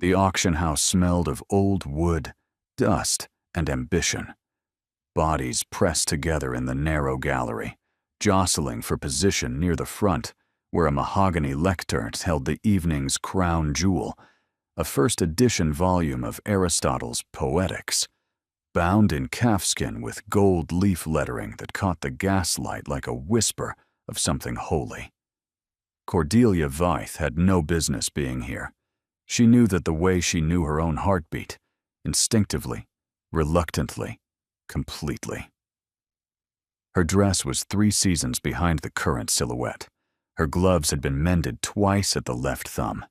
The auction house smelled of old wood, dust, and ambition. Bodies pressed together in the narrow gallery, jostling for position near the front, where a mahogany lectern held the evening's crown jewel, a first-edition volume of Aristotle's Poetics, bound in calfskin with gold leaf lettering that caught the gaslight like a whisper of something holy. Cordelia Vythe had no business being here. She knew that the way she knew her own heartbeat, instinctively, reluctantly, completely. Her dress was 3 seasons behind the current silhouette. Her gloves had been mended twice at the left thumb,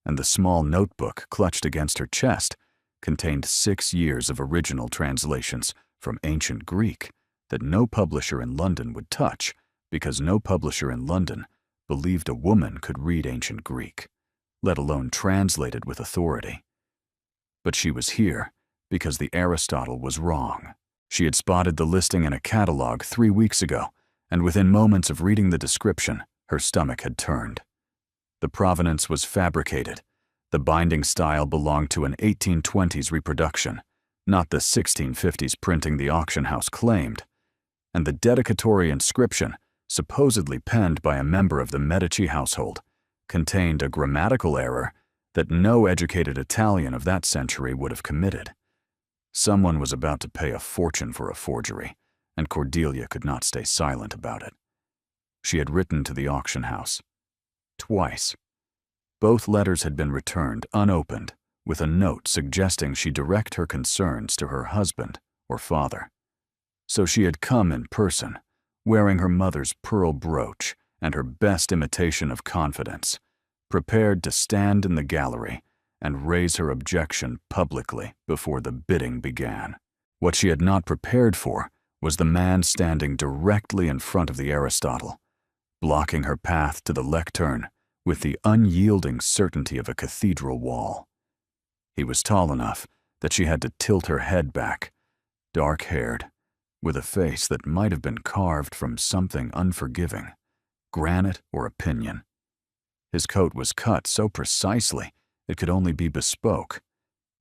and the small notebook clutched against her chest contained 6 years of original translations from ancient Greek that no publisher in London would touch because no publisher in London believed a woman could read ancient Greek, let alone translate it with authority. But she was here because the Aristotle was wrong. She had spotted the listing in a catalog 3 weeks ago, and within moments of reading the description, her stomach had turned. The provenance was fabricated. The binding style belonged to an 1820s reproduction, not the 1650s printing the auction house claimed, and the dedicatory inscription, supposedly penned by a member of the Medici household, contained a grammatical error that no educated Italian of that century would have committed. Someone was about to pay a fortune for a forgery, and Cordelia could not stay silent about it. She had written to the auction house. Twice. Both letters had been returned unopened, with a note suggesting she direct her concerns to her husband or father. So she had come in person, wearing her mother's pearl brooch and her best imitation of confidence, prepared to stand in the gallery and raise her objection publicly before the bidding began. What she had not prepared for was the man standing directly in front of the Aristotle, blocking her path to the lectern with the unyielding certainty of a cathedral wall. He was tall enough that she had to tilt her head back, dark-haired, with a face that might have been carved from something unforgiving, granite or opinion. His coat was cut so precisely it could only be bespoke,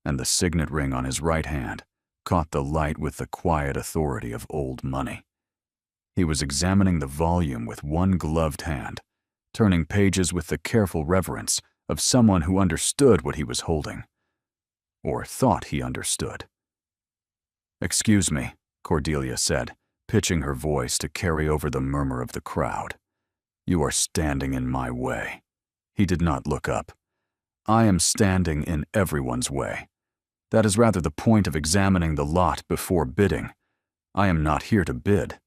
and the signet ring on his right hand caught the light with the quiet authority of old money. He was examining the volume with one gloved hand, turning pages with the careful reverence of someone who understood what he was holding, or thought he understood. "Excuse me," Cordelia said, pitching her voice to carry over the murmur of the crowd. "You are standing in my way." He did not look up. "I am standing in everyone's way. That is rather the point of examining the lot before bidding. I am not here to bid.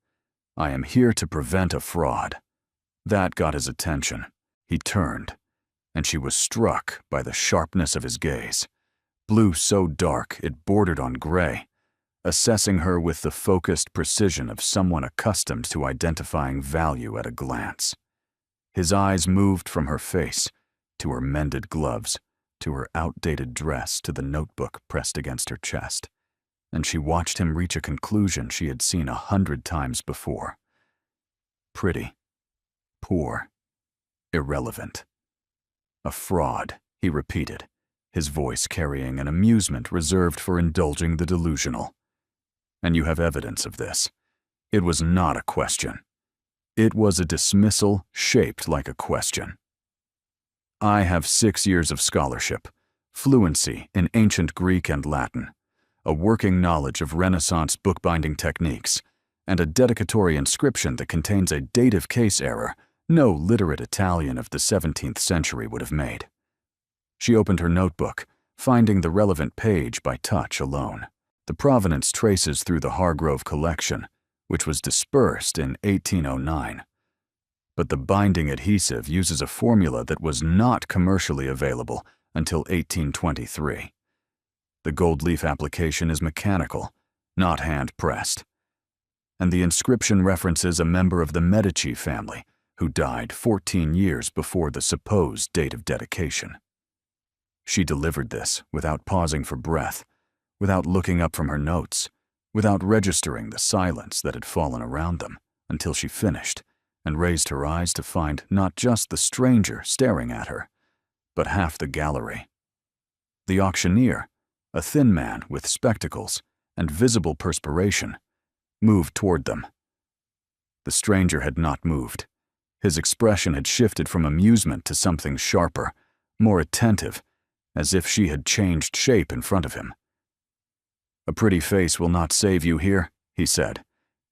I am here to prevent a fraud." That got his attention. He turned, and she was struck by the sharpness of his gaze, blue so dark it bordered on gray, assessing her with the focused precision of someone accustomed to identifying value at a glance. His eyes moved from her face, to her mended gloves, to her outdated dress, to the notebook pressed against her chest, and she watched him reach a conclusion she had seen 100 times before. Pretty. Poor. Irrelevant. "A fraud," he repeated, his voice carrying an amusement reserved for indulging the delusional. "And you have evidence of this. It was not a question. It was a dismissal shaped like a question. I have 6 years of scholarship, fluency in ancient Greek and Latin, a working knowledge of Renaissance bookbinding techniques, and a dedicatory inscription that contains a dative case error no literate Italian of the 17th century would have made." She opened her notebook, finding the relevant page by touch alone. The provenance traces through the Hargrove collection, which was dispersed in 1809. But the binding adhesive uses a formula that was not commercially available until 1823. The gold leaf application is mechanical, not hand-pressed. And the inscription references a member of the Medici family who died 14 years before the supposed date of dedication. She delivered this without pausing for breath, without looking up from her notes, without registering the silence that had fallen around them, until she finished and raised her eyes to find not just the stranger staring at her, but half the gallery. The auctioneer, a thin man with spectacles and visible perspiration, moved toward them. The stranger had not moved. His expression had shifted from amusement to something sharper, more attentive, as if she had changed shape in front of him. "A pretty face will not save you here," he said,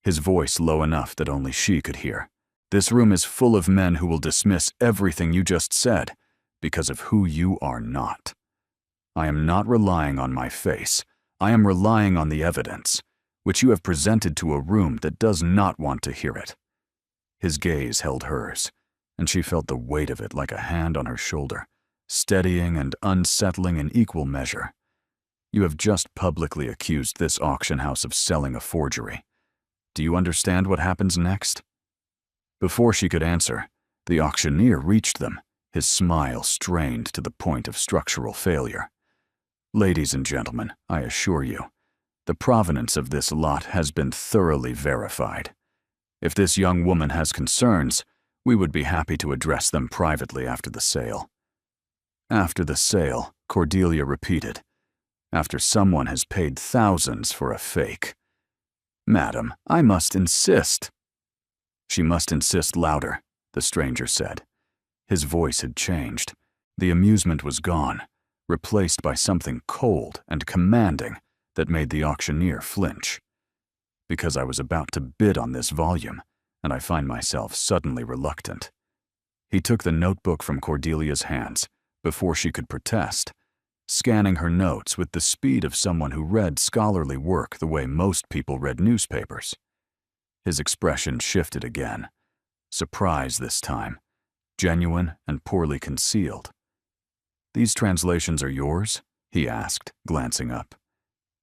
his voice low enough that only she could hear. "This room is full of men who will dismiss everything you just said because of who you are not. I am not relying on my face. I am relying on the evidence, which you have presented to a room that does not want to hear it." His gaze held hers, and she felt the weight of it like a hand on her shoulder, steadying and unsettling in equal measure. "You have just publicly accused this auction house of selling a forgery. Do you understand what happens next?" Before she could answer, the auctioneer reached them, his smile strained to the point of structural failure. "Ladies and gentlemen, I assure you, the provenance of this lot has been thoroughly verified. If this young woman has concerns, we would be happy to address them privately after the sale." "After the sale," Cordelia repeated. "After someone has paid thousands for a fake. Madam, I must insist." "She must insist louder," the stranger said. His voice had changed. The amusement was gone, replaced by something cold and commanding that made the auctioneer flinch. "Because I was about to bid on this volume, and I find myself suddenly reluctant." He took the notebook from Cordelia's hands before she could protest, scanning her notes with the speed of someone who read scholarly work the way most people read newspapers. His expression shifted again, surprise this time, genuine and poorly concealed. "These translations are yours?" he asked, glancing up.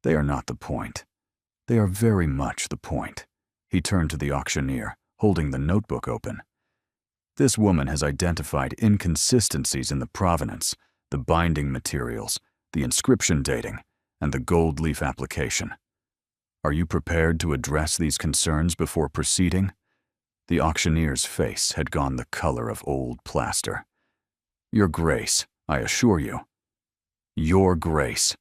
"They are not the point. They are very much the point." He turned to the auctioneer, holding the notebook open. "This woman has identified inconsistencies in the provenance, the binding materials, the inscription dating, and the gold leaf application. Are you prepared to address these concerns before proceeding?" The auctioneer's face had gone the color of old plaster. "Your Grace, I assure you." "Your Grace."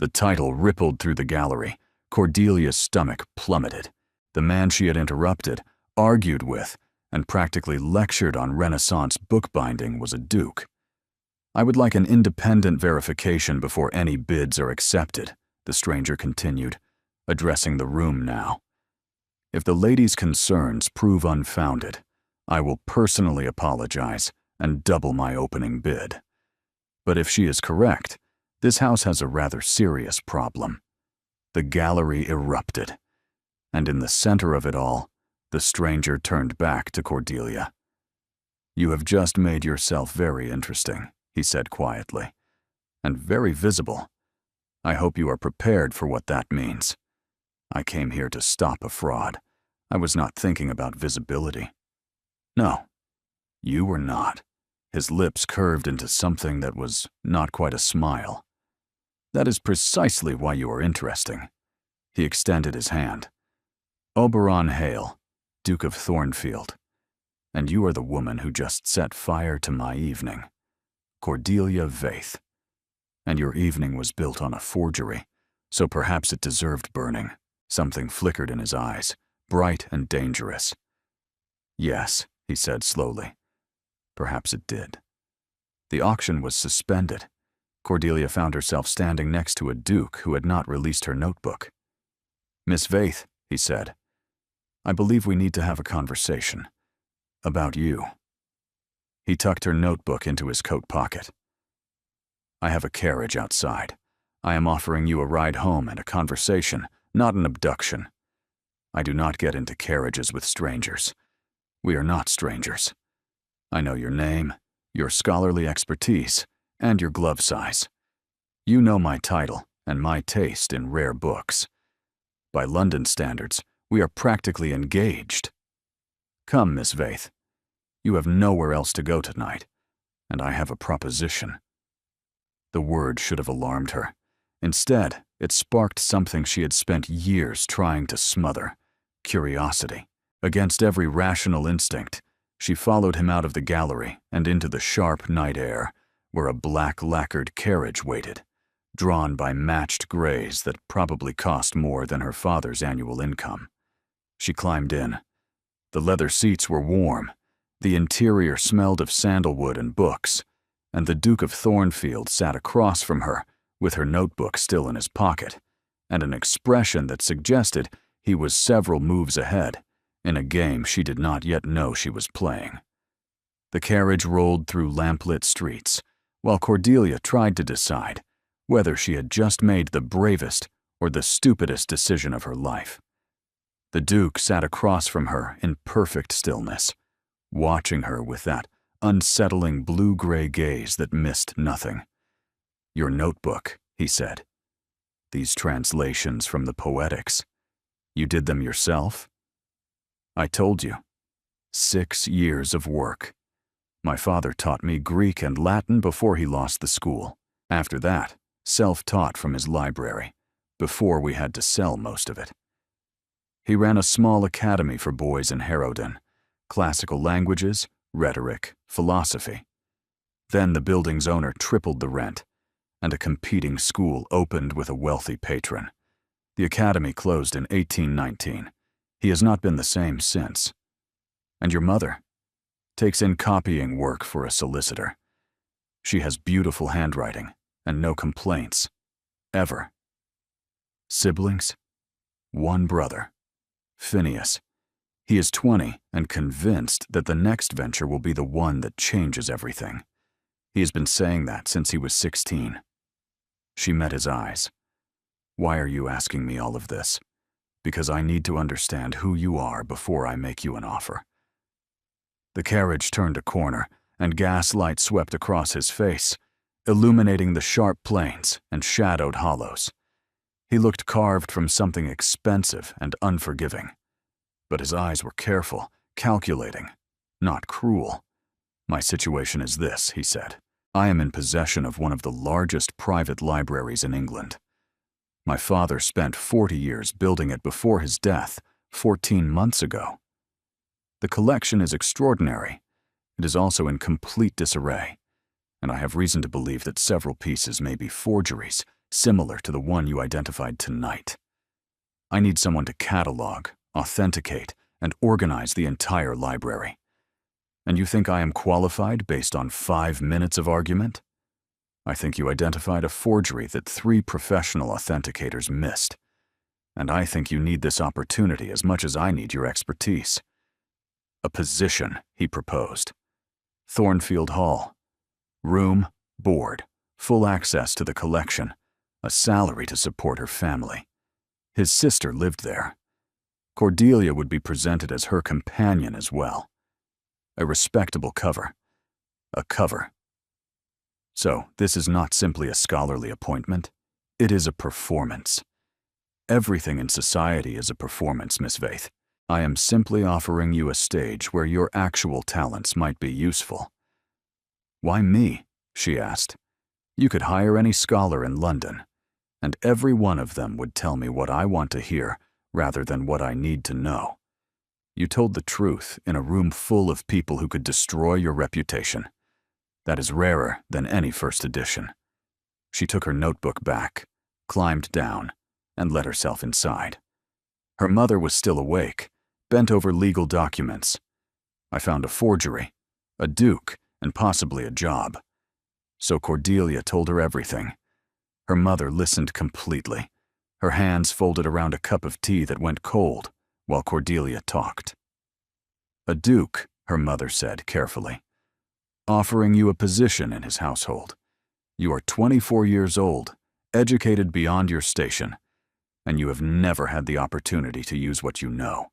The title rippled through the gallery. Cordelia's stomach plummeted. The man she had interrupted, argued with, and practically lectured on Renaissance bookbinding was a duke. "I would like an independent verification before any bids are accepted," the stranger continued, addressing the room now. "If the lady's concerns prove unfounded, I will personally apologize and double my opening bid. But if she is correct, this house has a rather serious problem." The gallery erupted, and in the center of it all, the stranger turned back to Cordelia. "You have just made yourself very interesting," he said quietly, "and very visible. I hope you are prepared for what that means. I came here to stop a fraud. I was not thinking about visibility." "No, you were not." His lips curved into something that was not quite a smile. "That is precisely why you are interesting." He extended his hand. "Oberon Hale, Duke of Thornfield. And you are the woman who just set fire to my evening. Cordelia Vaith. And your evening was built on a forgery, so perhaps it deserved burning." Something flickered in his eyes, bright and dangerous. "Yes," he said slowly. "Perhaps it did." The auction was suspended. Cordelia found herself standing next to a duke who had not released her notebook. "Miss Vaith," he said, "I believe we need to have a conversation. About you." He tucked her notebook into his coat pocket. "I have a carriage outside. I am offering you a ride home and a conversation, not an abduction. I do not get into carriages with strangers. We are not strangers. I know your name, your scholarly expertise, and your glove size. You know my title and my taste in rare books. By London standards, we are practically engaged. Come, Miss Vaith. You have nowhere else to go tonight, and I have a proposition." The word should have alarmed her. Instead, it sparked something she had spent years trying to smother: curiosity. Against every rational instinct, she followed him out of the gallery and into the sharp night air, where a black lacquered carriage waited, drawn by matched grays that probably cost more than her father's annual income. She climbed in. The leather seats were warm, the interior smelled of sandalwood and books, and the Duke of Thornfield sat across from her with her notebook still in his pocket, and an expression that suggested he was several moves ahead in a game she did not yet know she was playing. The carriage rolled through lamplit streets, while Cordelia tried to decide whether she had just made the bravest or the stupidest decision of her life. The Duke sat across from her in perfect stillness, watching her with that unsettling blue-gray gaze that missed nothing. "Your notebook," he said. "These translations from the poetics. You did them yourself?" "I told you. 6 years of work. My father taught me Greek and Latin before he lost the school. After that, self-taught from his library, before we had to sell most of it. He ran a small academy for boys in Harrowden, classical languages, rhetoric, philosophy. Then the building's owner tripled the rent, and a competing school opened with a wealthy patron. The academy closed in 1819. He has not been the same since. And your mother takes in copying work for a solicitor. She has beautiful handwriting and no complaints, ever. Siblings? 1 brother, Phineas. He is 20 and convinced that the next venture will be the one that changes everything. He has been saying that since he was 16. She met his eyes. "Why are you asking me all of this?" "Because I need to understand who you are before I make you an offer." The carriage turned a corner, and gaslight swept across his face, illuminating the sharp plains and shadowed hollows. He looked carved from something expensive and unforgiving. But his eyes were careful, calculating, not cruel. "My situation is this," he said. "I am in possession of one of the largest private libraries in England. My father spent 40 years building it before his death, 14 months ago. The collection is extraordinary. It is also in complete disarray, and I have reason to believe that several pieces may be forgeries, similar to the one you identified tonight. I need someone to catalog, authenticate, and organize the entire library. And you think I am qualified based on 5 minutes of argument? I think you identified a forgery that 3 professional authenticators missed. And I think you need this opportunity as much as I need your expertise." A position, he proposed. Thornfield Hall. Room, board, full access to the collection, a salary to support her family. His sister lived there. Cordelia would be presented as her companion as well. A respectable cover. A cover. So, this is not simply a scholarly appointment. It is a performance. Everything in society is a performance, Miss Vaith. I am simply offering you a stage where your actual talents might be useful. "Why me?" she asked. "You could hire any scholar in London, and every one of them would tell me what I want to hear rather than what I need to know. You told the truth in a room full of people who could destroy your reputation. That is rarer than any first edition." She took her notebook back, climbed down, and let herself inside. Her mother was still awake, bent over legal documents. "I found a forgery, a duke, and possibly a job." So Cordelia told her everything. Her mother listened completely, her hands folded around a cup of tea that went cold while Cordelia talked. "A duke," her mother said carefully, "offering you a position in his household. You are 24 years old, educated beyond your station, and you have never had the opportunity to use what you know.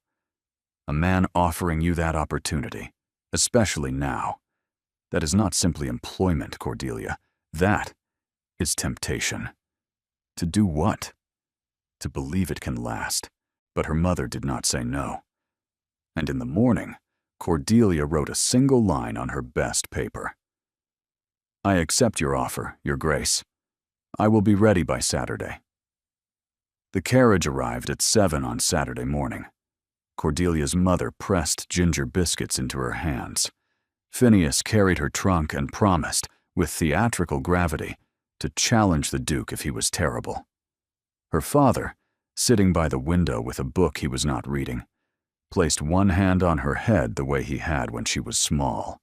A man offering you that opportunity, especially now, that is not simply employment, Cordelia. That is temptation." To do what? To believe it can last. But her mother did not say no. And in the morning, Cordelia wrote a single line on her best paper. "I accept your offer, Your Grace. I will be ready by Saturday." The carriage arrived at 7 on Saturday morning. Cordelia's mother pressed ginger biscuits into her hands. Phineas carried her trunk and promised, with theatrical gravity, to challenge the Duke if he was terrible. Her father, sitting by the window with a book he was not reading, placed one hand on her head the way he had when she was small.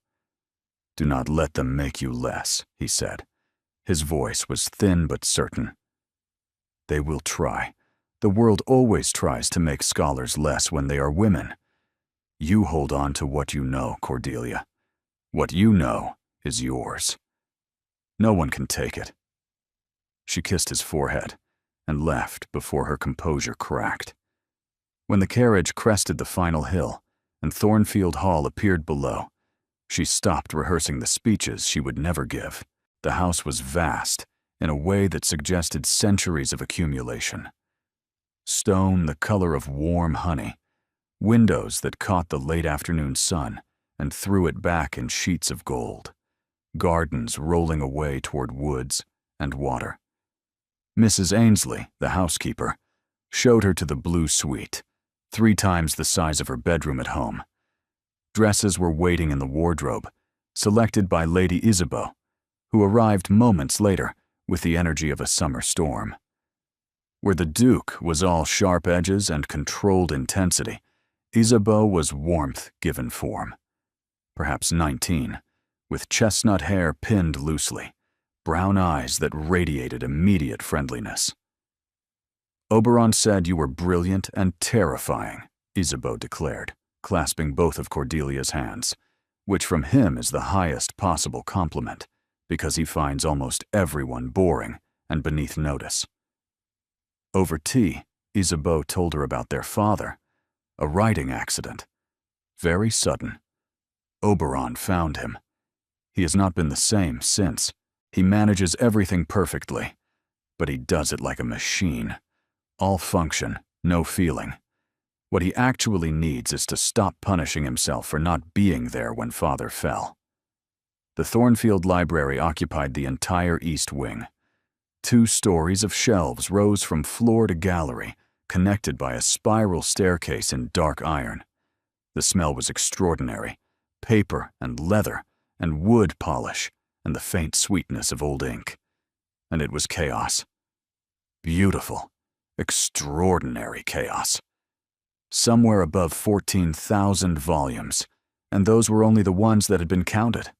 "Do not let them make you less," he said. His voice was thin but certain. "They will try. The world always tries to make scholars less when they are women. You hold on to what you know, Cordelia. What you know is yours. No one can take it." She kissed his forehead and left before her composure cracked. When the carriage crested the final hill and Thornfield Hall appeared below, she stopped rehearsing the speeches she would never give. The house was vast in a way that suggested centuries of accumulation. Stone the color of warm honey, windows that caught the late afternoon sun and threw it back in sheets of gold, gardens rolling away toward woods and water. Mrs. Ainsley, the housekeeper, showed her to the blue suite, 3 times the size of her bedroom at home. Dresses were waiting in the wardrobe, selected by Lady Isabeau, who arrived moments later with the energy of a summer storm. Where the Duke was all sharp edges and controlled intensity, Isabeau was warmth given form. Perhaps 19, with chestnut hair pinned loosely, brown eyes that radiated immediate friendliness. "Oberon said you were brilliant and terrifying," Isabeau declared, clasping both of Cordelia's hands, which from him is the highest possible compliment, because he finds almost everyone boring and beneath notice. Over tea, Isabeau told her about their father, a writing accident. Very sudden. Oberon found him. He has not been the same since. He manages everything perfectly, but he does it like a machine. All function, no feeling. What he actually needs is to stop punishing himself for not being there when Father fell. The Thornfield Library occupied the entire east wing. 2 stories of shelves rose from floor to gallery, connected by a spiral staircase in dark iron. The smell was extraordinary: paper and leather and wood polish and the faint sweetness of old ink. And it was chaos. Beautiful, extraordinary chaos. Somewhere above 14,000 volumes, and those were only the ones that had been counted.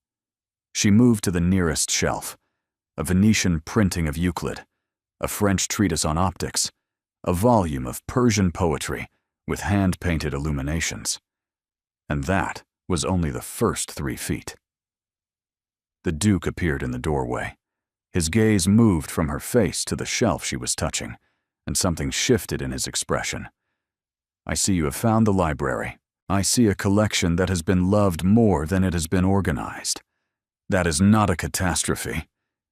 She moved to the nearest shelf: a Venetian printing of Euclid, a French treatise on optics, a volume of Persian poetry with hand-painted illuminations. And that was only the first 3 feet. The Duke appeared in the doorway. His gaze moved from her face to the shelf she was touching, and something shifted in his expression. "I see you have found the library. I see a collection that has been loved more than it has been organized. That is not a catastrophe.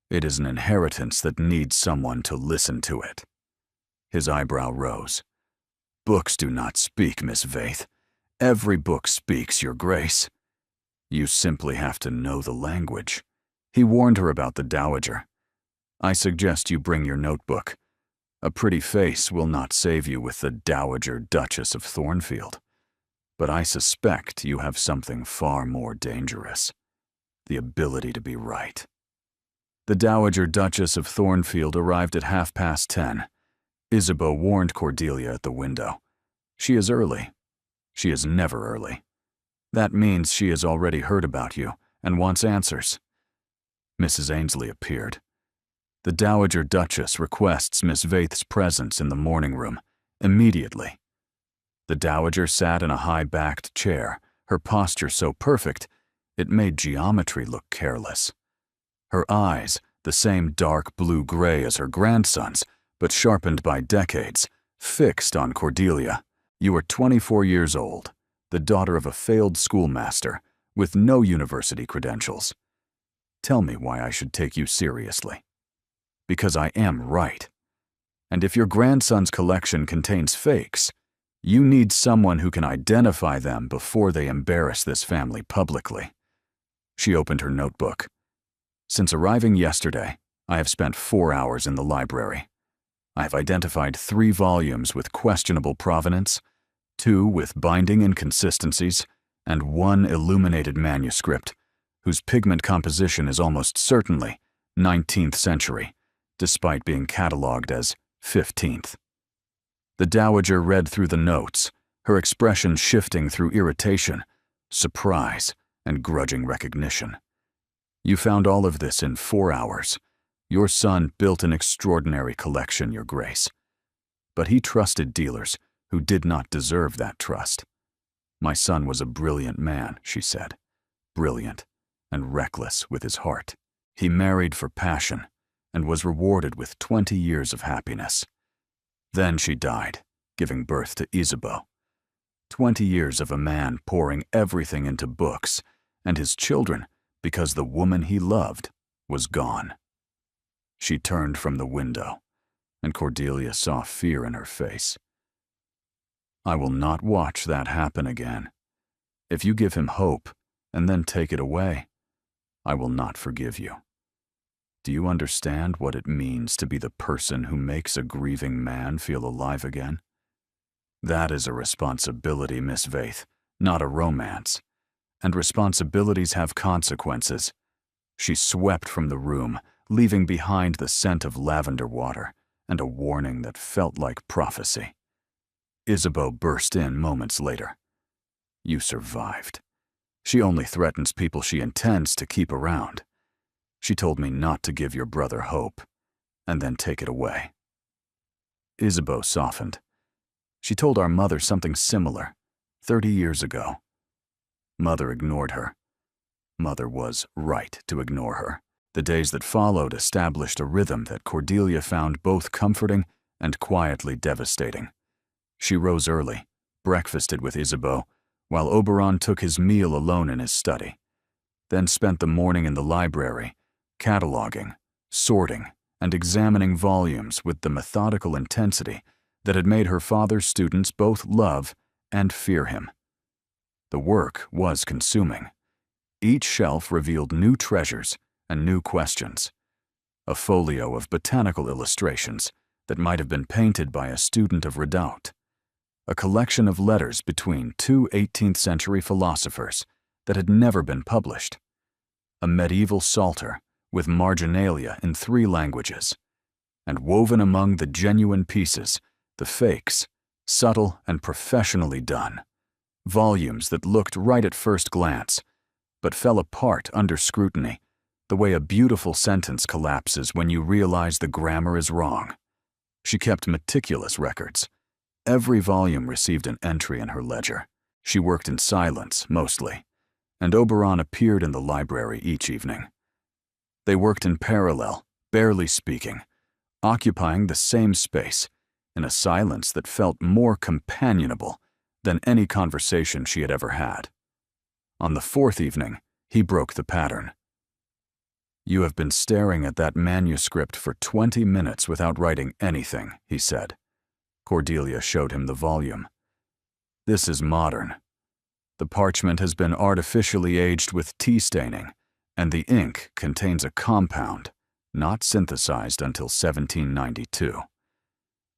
It is an inheritance that needs someone to listen to it." His eyebrow rose. "Books do not speak, Miss Vaith. Every book speaks, Your Grace. You simply have to know the language." He warned her about the Dowager. "I suggest you bring your notebook. A pretty face will not save you with the Dowager Duchess of Thornfield. But I suspect you have something far more dangerous: the ability to be right." The Dowager Duchess of Thornfield arrived at 10:30. Isabeau warned Cordelia at the window. "She is early. She is never early. That means she has already heard about you and wants answers." Mrs. Ainsley appeared. "The Dowager Duchess requests Miss Vaith's presence in the morning room, immediately." The Dowager sat in a high-backed chair, her posture so perfect it made geometry look careless. Her eyes, the same dark blue-gray as her grandson's, but sharpened by decades, fixed on Cordelia. "You are 24 years old, the daughter of a failed schoolmaster, with no university credentials. Tell me why I should take you seriously." "Because I am right. And if your grandson's collection contains fakes, you need someone who can identify them before they embarrass this family publicly." She opened her notebook. "Since arriving yesterday, I have spent 4 hours in the library. I have identified 3 volumes with questionable provenance, 2 with binding inconsistencies, and 1 illuminated manuscript, whose pigment composition is almost certainly 19th century, despite being catalogued as 15th. The dowager read through the notes, her expression shifting through irritation, surprise, and grudging recognition. You found all of this in 4 hours. Your son built an extraordinary collection, Your Grace. But he trusted dealers who did not deserve that trust. My son was a brilliant man, she said. Brilliant and reckless with his heart. He married for passion and was rewarded with 20 years of happiness. Then she died, giving birth to Isabeau. 20 years of a man pouring everything into books, and his children, because the woman he loved was gone. She turned from the window, and Cordelia saw fear in her face. I will not watch that happen again. If you give him hope and then take it away, I will not forgive you. Do you understand what it means to be the person who makes a grieving man feel alive again? That is a responsibility, Miss Vaith, not a romance. And responsibilities have consequences. She swept from the room, leaving behind the scent of lavender water and a warning that felt like prophecy. Isabeau burst in moments later. You survived. She only threatens people she intends to keep around. She told me not to give your brother hope, and then take it away. Isabeau softened. She told our mother something similar, 30 years ago. Mother ignored her. Mother was right to ignore her. The days that followed established a rhythm that Cordelia found both comforting and quietly devastating. She rose early, breakfasted with Isabeau, while Oberon took his meal alone in his study, then spent the morning in the library, cataloging, sorting, and examining volumes with the methodical intensity that had made her father's students both love and fear him. The work was consuming. Each shelf revealed new treasures and new questions. A folio of botanical illustrations that might have been painted by a student of Redoubt. A collection of letters between 2 18th-century philosophers that had never been published. A medieval psalter with marginalia in 3 languages. And woven among the genuine pieces, the fakes, subtle and professionally done. Volumes that looked right at first glance, but fell apart under scrutiny, the way a beautiful sentence collapses when you realize the grammar is wrong. She kept meticulous records. Every volume received an entry in her ledger. She worked in silence, mostly, and Oberon appeared in the library each evening. They worked in parallel, barely speaking, occupying the same space, in a silence that felt more companionable than any conversation she had ever had. On the 4th evening, he broke the pattern. You have been staring at that manuscript for 20 minutes without writing anything, he said. Cordelia showed him the volume. This is modern. The parchment has been artificially aged with tea staining, and the ink contains a compound, not synthesized until 1792.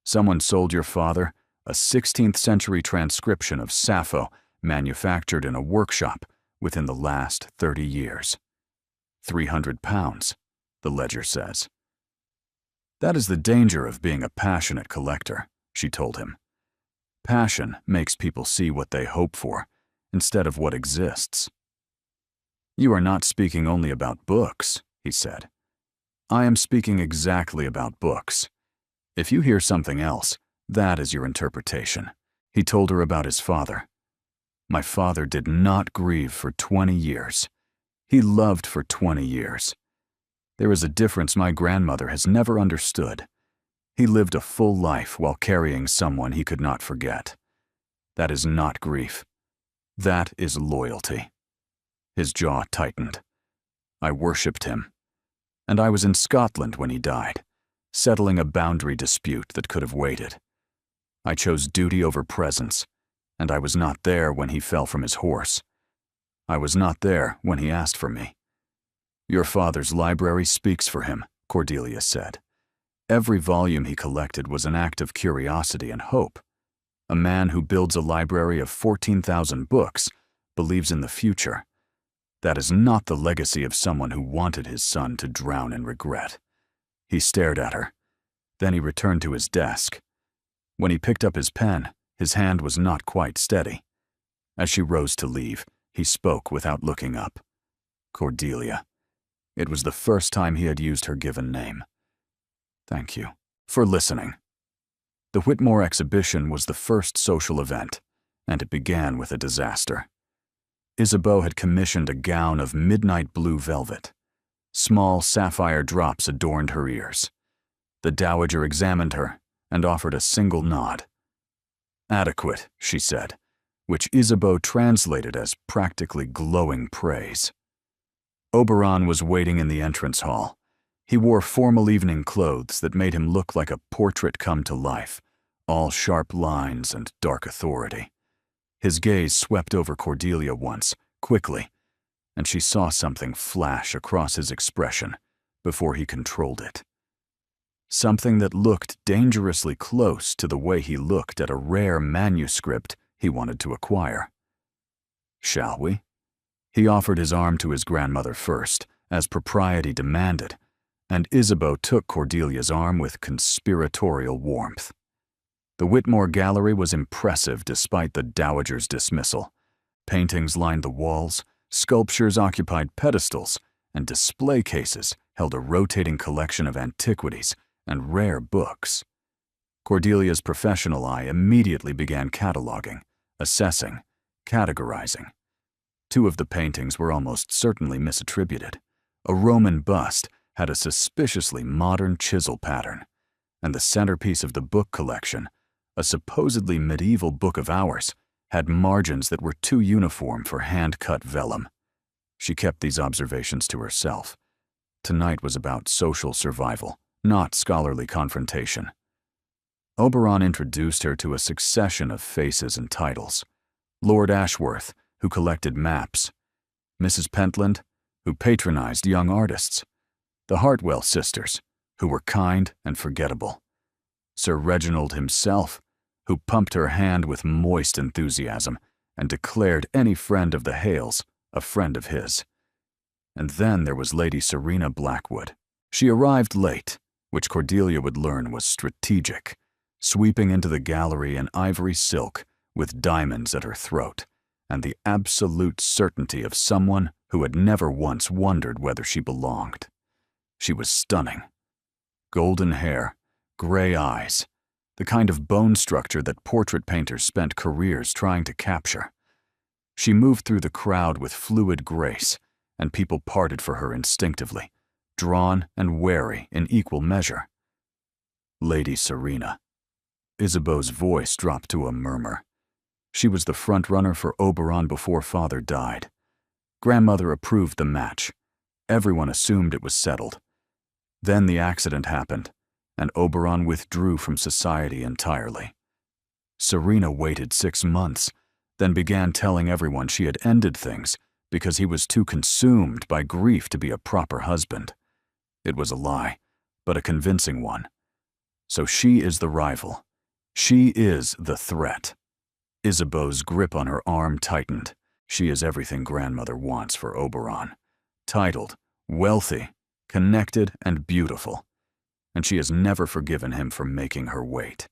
Someone sold your father a 16th-century transcription of Sappho manufactured in a workshop within the last 30 years. 300 pounds, the ledger says. That is the danger of being a passionate collector, she told him. Passion makes people see what they hope for instead of what exists. You are not speaking only about books, he said. I am speaking exactly about books. If you hear something else, that is your interpretation. He told her about his father. My father did not grieve for 20 years. He loved for 20 years. There is a difference my grandmother has never understood. He lived a full life while carrying someone he could not forget. That is not grief. That is loyalty. His jaw tightened. I worshipped him. And I was in Scotland when he died, settling a boundary dispute that could have waited. I chose duty over presence, and I was not there when he fell from his horse. I was not there when he asked for me. Your father's library speaks for him, Cordelia said. Every volume he collected was an act of curiosity and hope. A man who builds a library of 14,000 books believes in the future. That is not the legacy of someone who wanted his son to drown in regret. He stared at her. Then he returned to his desk. When he picked up his pen, his hand was not quite steady. As she rose to leave, he spoke without looking up. Cordelia. It was the first time he had used her given name. Thank you for listening. The Whitmore exhibition was the first social event, and it began with a disaster. Isabeau had commissioned a gown of midnight blue velvet. Small sapphire drops adorned her ears. The dowager examined her and offered a single nod. Adequate, she said, which Isabeau translated as practically glowing praise. Oberon was waiting in the entrance hall. He wore formal evening clothes that made him look like a portrait come to life, all sharp lines and dark authority. His gaze swept over Cordelia once, quickly, and she saw something flash across his expression before he controlled it. Something that looked dangerously close to the way he looked at a rare manuscript he wanted to acquire. Shall we? He offered his arm to his grandmother first, as propriety demanded, and Isabeau took Cordelia's arm with conspiratorial warmth. The Whitmore Gallery was impressive despite the dowager's dismissal. Paintings lined the walls, sculptures occupied pedestals, and display cases held a rotating collection of antiquities and rare books. Cordelia's professional eye immediately began cataloging, assessing, categorizing. Two of the paintings were almost certainly misattributed. A Roman bust had a suspiciously modern chisel pattern, and the centerpiece of the book collection, a supposedly medieval book of hours, had margins that were too uniform for hand-cut vellum. She kept these observations to herself. Tonight was about social survival, not scholarly confrontation. Oberon introduced her to a succession of faces and titles. Lord Ashworth, who collected maps. Mrs. Pentland, who patronized young artists. The Hartwell sisters, who were kind and forgettable. Sir Reginald himself, who pumped her hand with moist enthusiasm and declared any friend of the Hales a friend of his. And then there was Lady Serena Blackwood. She arrived late, which Cordelia would learn was strategic, sweeping into the gallery in ivory silk with diamonds at her throat and the absolute certainty of someone who had never once wondered whether she belonged. She was stunning. Golden hair, gray eyes, the kind of bone structure that portrait painters spent careers trying to capture. She moved through the crowd with fluid grace, and people parted for her instinctively, drawn and wary in equal measure. Lady Serena. Isabeau's voice dropped to a murmur. She was the front-runner for Oberon before father died. Grandmother approved the match. Everyone assumed it was settled. Then the accident happened, and Oberon withdrew from society entirely. Serena waited 6 months, then began telling everyone she had ended things because he was too consumed by grief to be a proper husband. It was a lie, but a convincing one. So she is the rival. She is the threat. Isabeau's grip on her arm tightened. She is everything grandmother wants for Oberon. Titled, wealthy, connected, and beautiful. And she has never forgiven him for making her wait.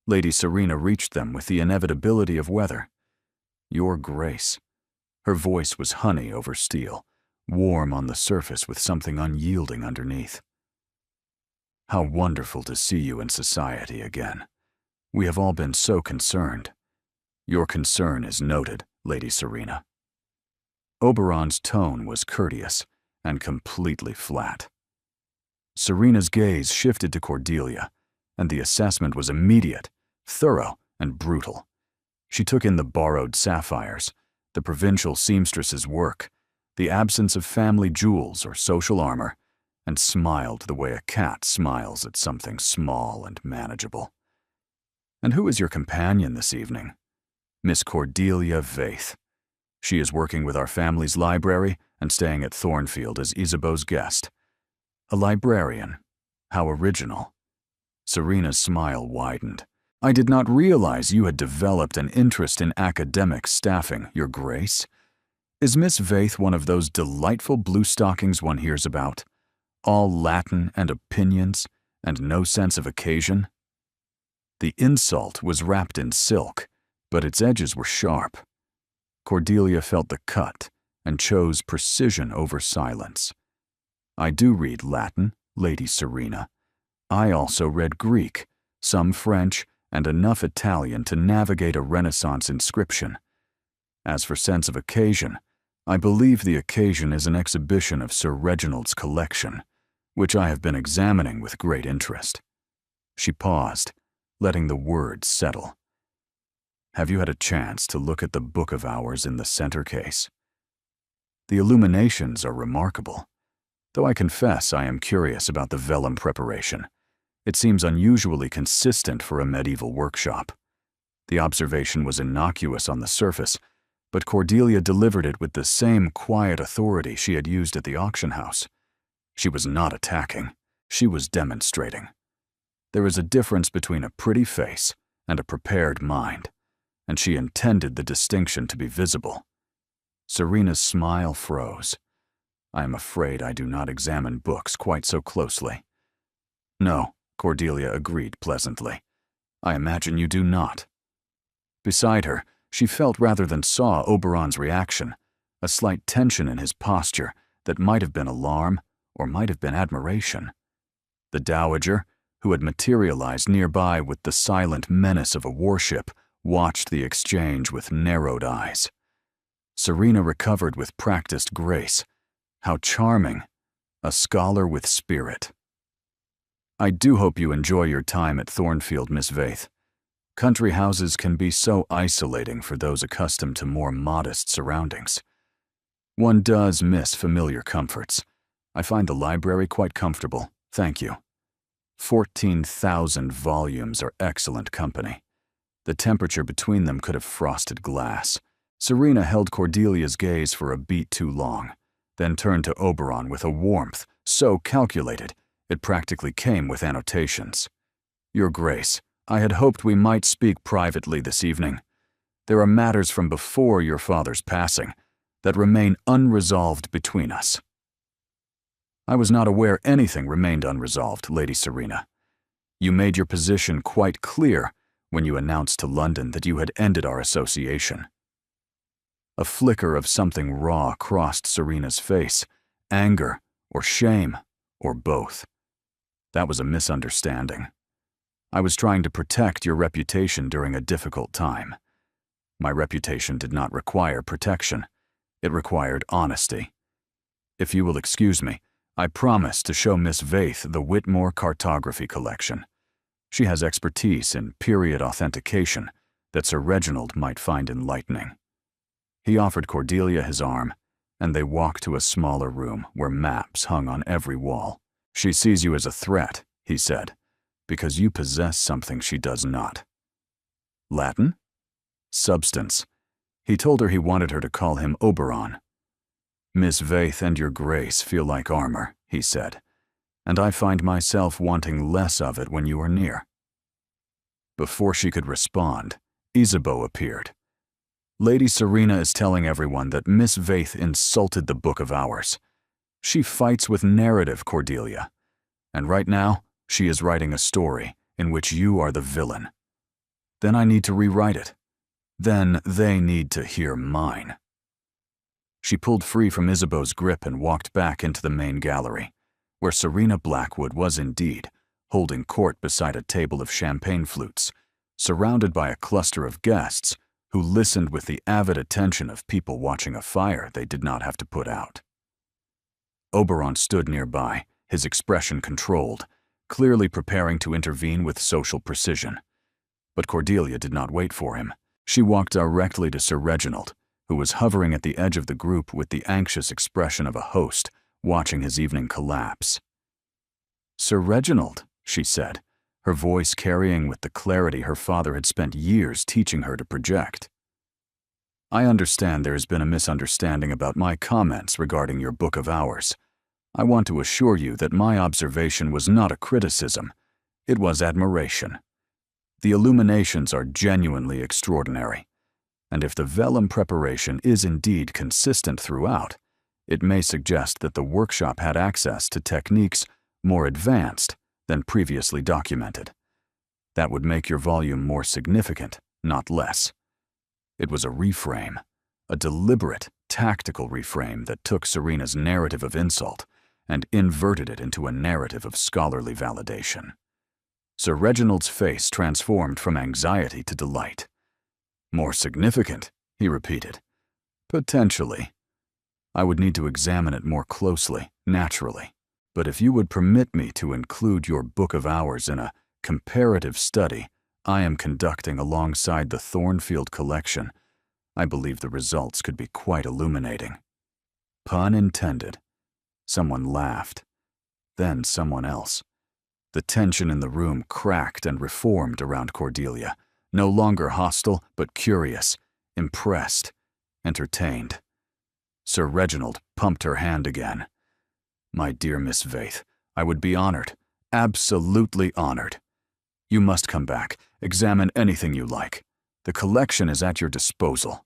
Lady Serena reached them with the inevitability of weather. Your Grace. Her voice was honey over steel, warm on the surface with something unyielding underneath. How wonderful to see you in society again. We have all been so concerned. Your concern is noted, Lady Serena. Oberon's tone was courteous and completely flat. Serena's gaze shifted to Cordelia, and the assessment was immediate, thorough, and brutal. She took in the borrowed sapphires, the provincial seamstress's work, the absence of family jewels or social armor, and smiled the way a cat smiles at something small and manageable. And who is your companion this evening? Miss Cordelia Vaith. She is working with our family's library and staying at Thornfield as Isabeau's guest. A librarian. How original. Serena's smile widened. I did not realize you had developed an interest in academic staffing, Your Grace. Is Miss Vaith one of those delightful blue stockings one hears about? all Latin and opinions, and no sense of occasion? The insult was wrapped in silk, but its edges were sharp. Cordelia felt the cut and chose precision over silence. I do read Latin, Lady Serena. I also read Greek, some French, and enough Italian to navigate a Renaissance inscription. As for sense of occasion, I believe the occasion is an exhibition of Sir Reginald's collection, which I have been examining with great interest. She paused, letting the words settle. Have you had a chance to look at the Book of Hours in the center case? The illuminations are remarkable, though I confess I am curious about the vellum preparation. It seems unusually consistent for a medieval workshop. The observation was innocuous on the surface, but Cordelia delivered it with the same quiet authority she had used at the auction house. She was not attacking, she was demonstrating. There is a difference between a pretty face and a prepared mind, and she intended the distinction to be visible. Serena's smile froze. I am afraid I do not examine books quite so closely. No, Cordelia agreed pleasantly. I imagine you do not. Beside her, she felt rather than saw Oberon's reaction, a slight tension in his posture that might have been alarm or might have been admiration. The dowager, who had materialized nearby with the silent menace of a warship, watched the exchange with narrowed eyes. Serena recovered with practiced grace. How charming! A scholar with spirit. I do hope you enjoy your time at Thornfield, Miss Vaith. Country houses can be so isolating for those accustomed to more modest surroundings. One does miss familiar comforts. I find the library quite comfortable, thank you. 14,000 volumes are excellent company. The temperature between them could have frosted glass. Serena held Cordelia's gaze for a beat too long, then turned to Oberon with a warmth so calculated it practically came with annotations. Your Grace, I had hoped we might speak privately this evening. There are matters from before your father's passing that remain unresolved between us. I was not aware anything remained unresolved, Lady Serena. You made your position quite clear when you announced to London that you had ended our association. A flicker of something raw crossed Serena's face, anger or shame, or both. That was a misunderstanding. I was trying to protect your reputation during a difficult time. My reputation did not require protection. It required honesty. If you will excuse me, I promise to show Miss Vaith the Whitmore Cartography Collection. She has expertise in period authentication that Sir Reginald might find enlightening. He offered Cordelia his arm, and they walked to a smaller room where maps hung on every wall. She sees you as a threat, he said, because you possess something she does not. Latin? Substance. He told her he wanted her to call him Oberon. Miss Vaith and your Grace feel like armor, he said, and I find myself wanting less of it when you are near. Before she could respond, Isabeau appeared. Lady Serena is telling everyone that Miss Vaith insulted the Book of Hours. She fights with narrative, Cordelia, and right now she is writing a story in which you are the villain. Then I need to rewrite it. Then they need to hear mine. She pulled free from Isabeau's grip and walked back into the main gallery, where Serena Blackwood was indeed holding court beside a table of champagne flutes, surrounded by a cluster of guests who listened with the avid attention of people watching a fire they did not have to put out. Oberon stood nearby, his expression controlled, clearly preparing to intervene with social precision. But Cordelia did not wait for him. She walked directly to Sir Reginald, who was hovering at the edge of the group with the anxious expression of a host watching his evening collapse. Sir Reginald, she said, her voice carrying with the clarity her father had spent years teaching her to project. I understand there has been a misunderstanding about my comments regarding your Book of Hours. I want to assure you that my observation was not a criticism. It was admiration. The illuminations are genuinely extraordinary, and if the vellum preparation is indeed consistent throughout, It may suggest that the workshop had access to techniques more advanced than previously documented. That would make your volume more significant, not less. It was a reframe, a deliberate, tactical reframe that took Serena's narrative of insult and inverted it into a narrative of scholarly validation. Sir Reginald's face transformed from anxiety to delight. "More significant," he repeated. "Potentially. I would need to examine it more closely, naturally. But if you would permit me to include your Book of Hours in a comparative study I am conducting alongside the Thornfield collection, I believe the results could be quite illuminating." Pun intended. Someone laughed. Then someone else. The tension in the room cracked and reformed around Cordelia, no longer hostile, but curious, impressed, entertained. Sir Reginald pumped her hand again. "My dear Miss Vaith, I would be honored, absolutely honored. You must come back, examine anything you like. The collection is at your disposal."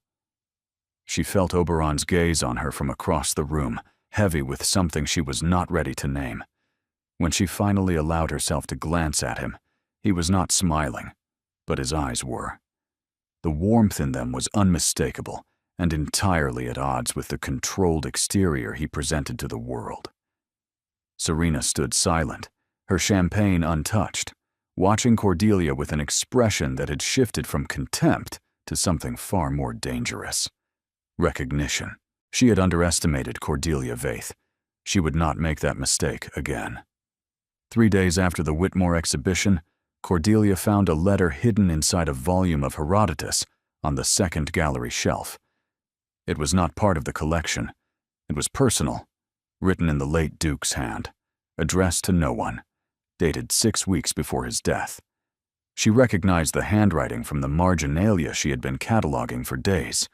She felt Oberon's gaze on her from across the room, heavy with something she was not ready to name. When she finally allowed herself to glance at him, he was not smiling, but his eyes were. The warmth in them was unmistakable and entirely at odds with the controlled exterior he presented to the world. Serena stood silent, her champagne untouched, watching Cordelia with an expression that had shifted from contempt to something far more dangerous. Recognition. She had underestimated Cordelia Vaith. She would not make that mistake again. 3 days after the Whitmore exhibition, Cordelia found a letter hidden inside a volume of Herodotus on the second gallery shelf. It was not part of the collection. It was personal, written in the late Duke's hand, addressed to no one, dated 6 weeks before his death. She recognized the handwriting from the marginalia she had been cataloging for days,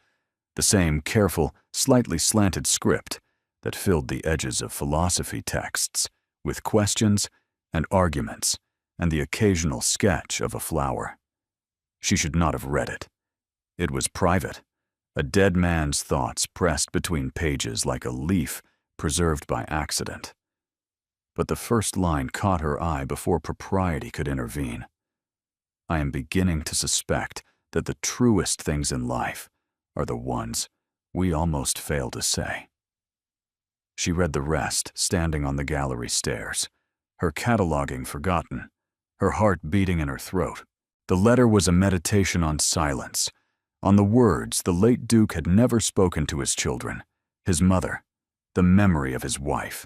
the same careful, slightly slanted script that filled the edges of philosophy texts with questions and arguments and the occasional sketch of a flower. She should not have read it. It was private, a dead man's thoughts pressed between pages like a leaf preserved by accident. But the first line caught her eye before propriety could intervene. "I am beginning to suspect that the truest things in life are the ones we almost fail to say." She read the rest standing on the gallery stairs, her cataloging forgotten, her heart beating in her throat. The letter was a meditation on silence, on the words the late Duke had never spoken to his children, his mother, the memory of his wife.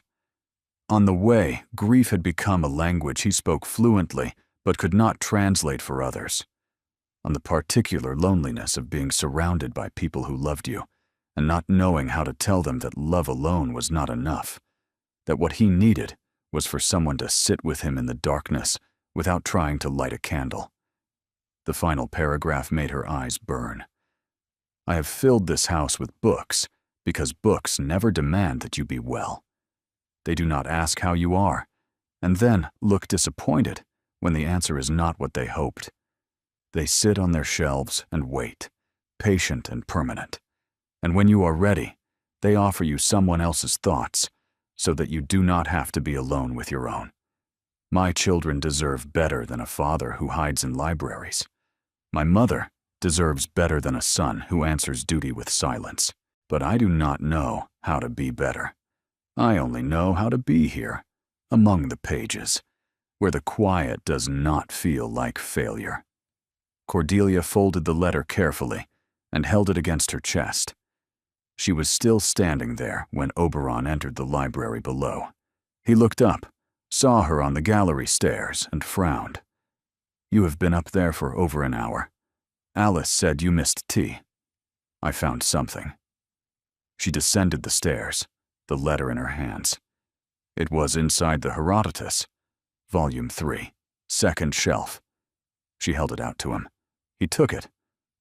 On the way, grief had become a language he spoke fluently but could not translate for others. On the particular loneliness of being surrounded by people who loved you, and not knowing how to tell them that love alone was not enough, that what he needed was for someone to sit with him in the darkness without trying to light a candle. The final paragraph made her eyes burn. "I have filled this house with books because books never demand that you be well. They do not ask how you are, and then look disappointed when the answer is not what they hoped. They sit on their shelves and wait, patient and permanent. And when you are ready, they offer you someone else's thoughts, so that you do not have to be alone with your own. My children deserve better than a father who hides in libraries. My mother deserves better than a son who answers duty with silence. But I do not know how to be better. I only know how to be here, among the pages, where the quiet does not feel like failure." Cordelia folded the letter carefully and held it against her chest. She was still standing there when Oberon entered the library below. He looked up, saw her on the gallery stairs, and frowned. "You have been up there for over an hour. Alice said you missed tea. I found something." She descended the stairs, the letter in her hands. It was inside the Herodotus, Volume 3, second shelf. She held it out to him. He took it,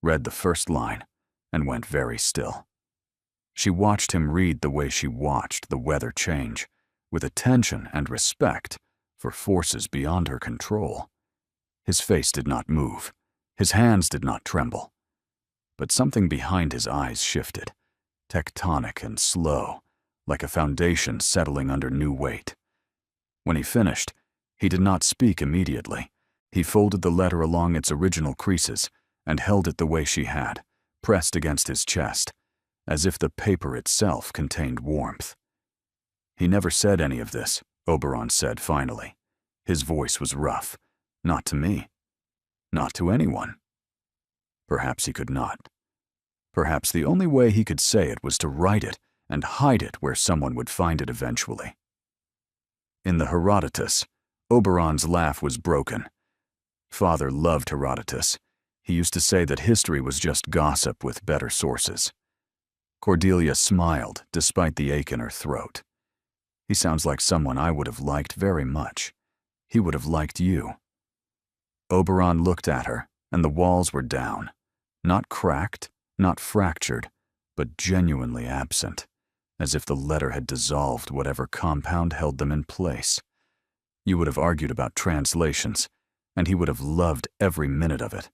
read the first line, and went very still. She watched him read the way she watched the weather change, with attention and respect for forces beyond her control. His face did not move. His hands did not tremble. But something behind his eyes shifted, tectonic and slow, like a foundation settling under new weight. When he finished, he did not speak immediately. He folded the letter along its original creases and held it the way she had, pressed against his chest, as if the paper itself contained warmth. "He never said any of this," Oberon said finally. His voice was rough. "Not to me. Not to anyone." Perhaps he could not. Perhaps the only way he could say it was to write it and hide it where someone would find it eventually. In the Herodotus, Oberon's laugh was broken. Father loved Herodotus. He used to say that history was just gossip with better sources. Cordelia smiled despite the ache in her throat. "He sounds like someone I would have liked very much. He would have liked you." Oberon looked at her, and the walls were down. Not cracked, not fractured, but genuinely absent, as if the letter had dissolved whatever compound held them in place. You would have argued about translations, and he would have loved every minute of it.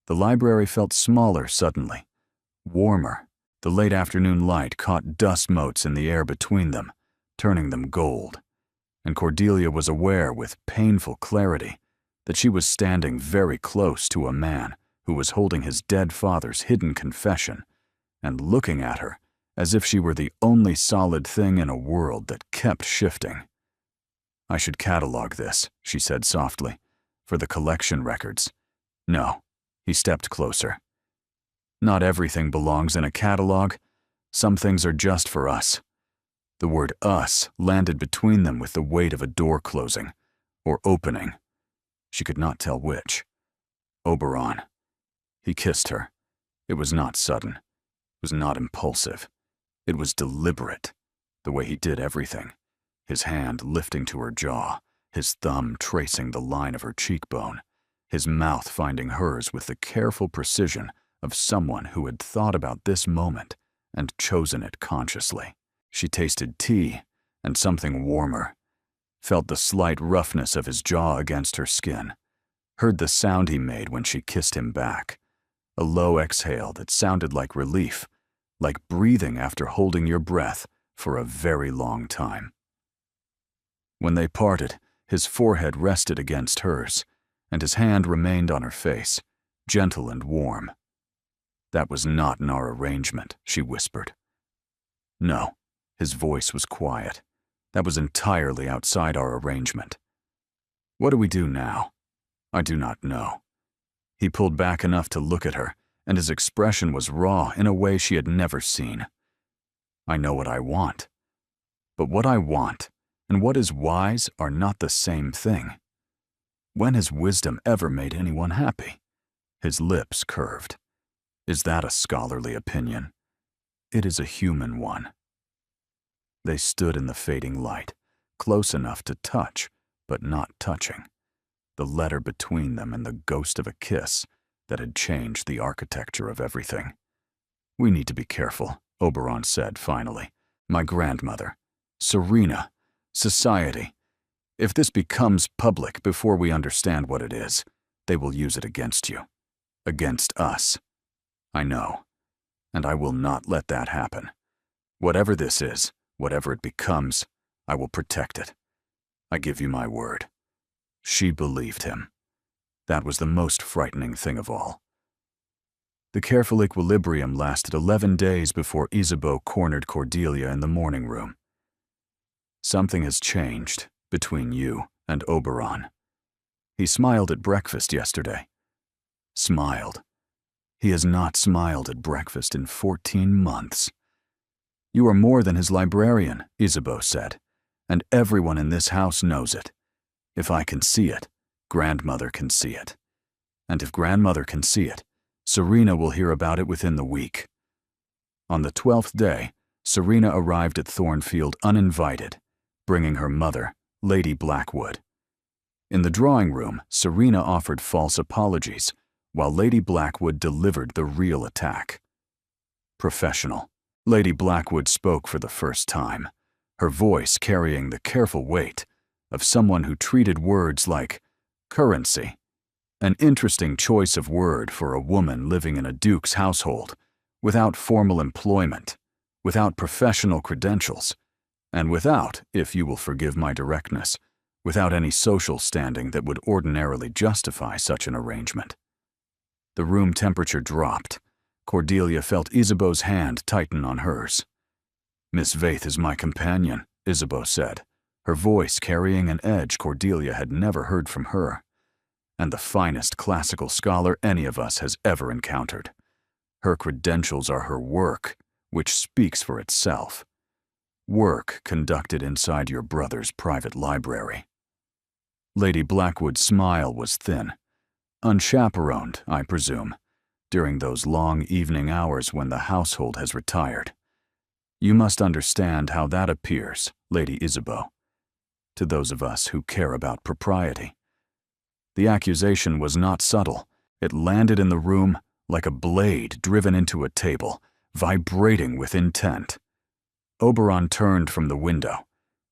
The library felt smaller suddenly, warmer. The late afternoon light caught dust motes in the air between them, turning them gold, and Cordelia was aware with painful clarity that she was standing very close to a man who was holding his dead father's hidden confession and looking at her as if she were the only solid thing in a world that kept shifting. "I should catalog this," she said softly, "for the collection records." "No." He stepped closer. "Not everything belongs in a catalog. Some things are just for us." The word us landed between them with the weight of a door closing, or opening. She could not tell which. "Oberon." He kissed her. It was not sudden. It was not impulsive. It was deliberate, the way he did everything. His hand lifting to her jaw, his thumb tracing the line of her cheekbone, his mouth finding hers with the careful precision of someone who had thought about this moment and chosen it consciously. She tasted tea and something warmer, felt the slight roughness of his jaw against her skin, heard the sound he made when she kissed him back, a low exhale that sounded like relief, like breathing after holding your breath for a very long time. When they parted, his forehead rested against hers, and his hand remained on her face, gentle and warm. "That was not in our arrangement," she whispered. "No." His voice was quiet. "That was entirely outside our arrangement." "What do we do now?" "I do not know." He pulled back enough to look at her, and his expression was raw in a way she had never seen. "I know what I want. But what I want and what is wise are not the same thing. When has wisdom ever made anyone happy?" His lips curved. "Is that a scholarly opinion?" "It is a human one." They stood in the fading light, close enough to touch, but not touching. The letter between them and the ghost of a kiss that had changed the architecture of everything. "We need to be careful," Oberon said finally. "My grandmother, Serena, society. If this becomes public before we understand what it is, they will use it against you. Against us. I know. And I will not let that happen. Whatever this is, whatever it becomes, I will protect it. I give you my word." She believed him. That was the most frightening thing of all. The careful equilibrium lasted 11 days before Isabeau cornered Cordelia in the morning room. "Something has changed between you and Oberon. He smiled at breakfast yesterday." Smiled. He has not smiled at breakfast in 14 months. "You are more than his librarian," Isabeau said, "and everyone in this house knows it. If I can see it, grandmother can see it. And if grandmother can see it, Serena will hear about it within the week." On the 12th day, Serena arrived at Thornfield uninvited, bringing her mother, Lady Blackwood. In the drawing room, Serena offered false apologies, while Lady Blackwood delivered the real attack. Professional. Lady Blackwood spoke for the first time, her voice carrying the careful weight of someone who treated words like currency, an interesting choice of word for a woman living in a duke's household, without formal employment, without professional credentials, and without, if you will forgive my directness, without any social standing that would ordinarily justify such an arrangement. The room temperature dropped. Cordelia felt Isabeau's hand tighten on hers. "Miss Vaith is my companion," Isabeau said, her voice carrying an edge Cordelia had never heard from her, "and the finest classical scholar any of us has ever encountered. Her credentials are her work, which speaks for itself. Work conducted inside your brother's private library." Lady Blackwood's smile was thin. "Unchaperoned, I presume, during those long evening hours when the household has retired. You must understand how that appears, Lady Isabeau, to those of us who care about propriety." The accusation was not subtle. It landed in the room like a blade driven into a table, vibrating with intent. Oberon turned from the window.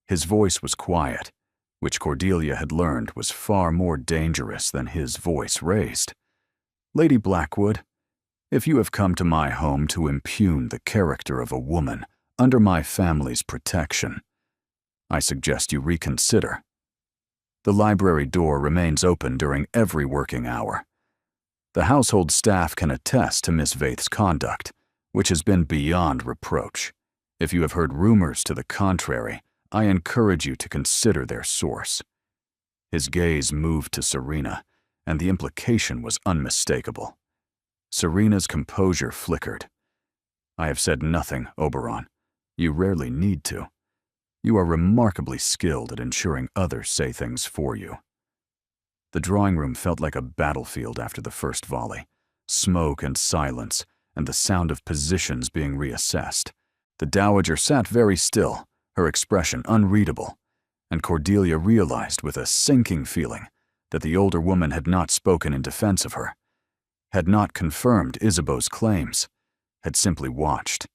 His voice was quiet, which Cordelia had learned was far more dangerous than his voice raised. "Lady Blackwood, if you have come to my home to impugn the character of a woman under my family's protection, I suggest you reconsider. The library door remains open during every working hour. The household staff can attest to Miss Vaith's conduct, which has been beyond reproach. If you have heard rumors to the contrary, I encourage you to consider their source." His gaze moved to Serena, and the implication was unmistakable. Serena's composure flickered. "I have said nothing, Oberon. You rarely need to. You are remarkably skilled at ensuring others say things for you." The drawing room felt like a battlefield after the first volley. Smoke and silence, and the sound of positions being reassessed. The dowager sat very still, her expression unreadable, and Cordelia realized with a sinking feeling that the older woman had not spoken in defense of her, had not confirmed Isabeau's claims, had simply watched.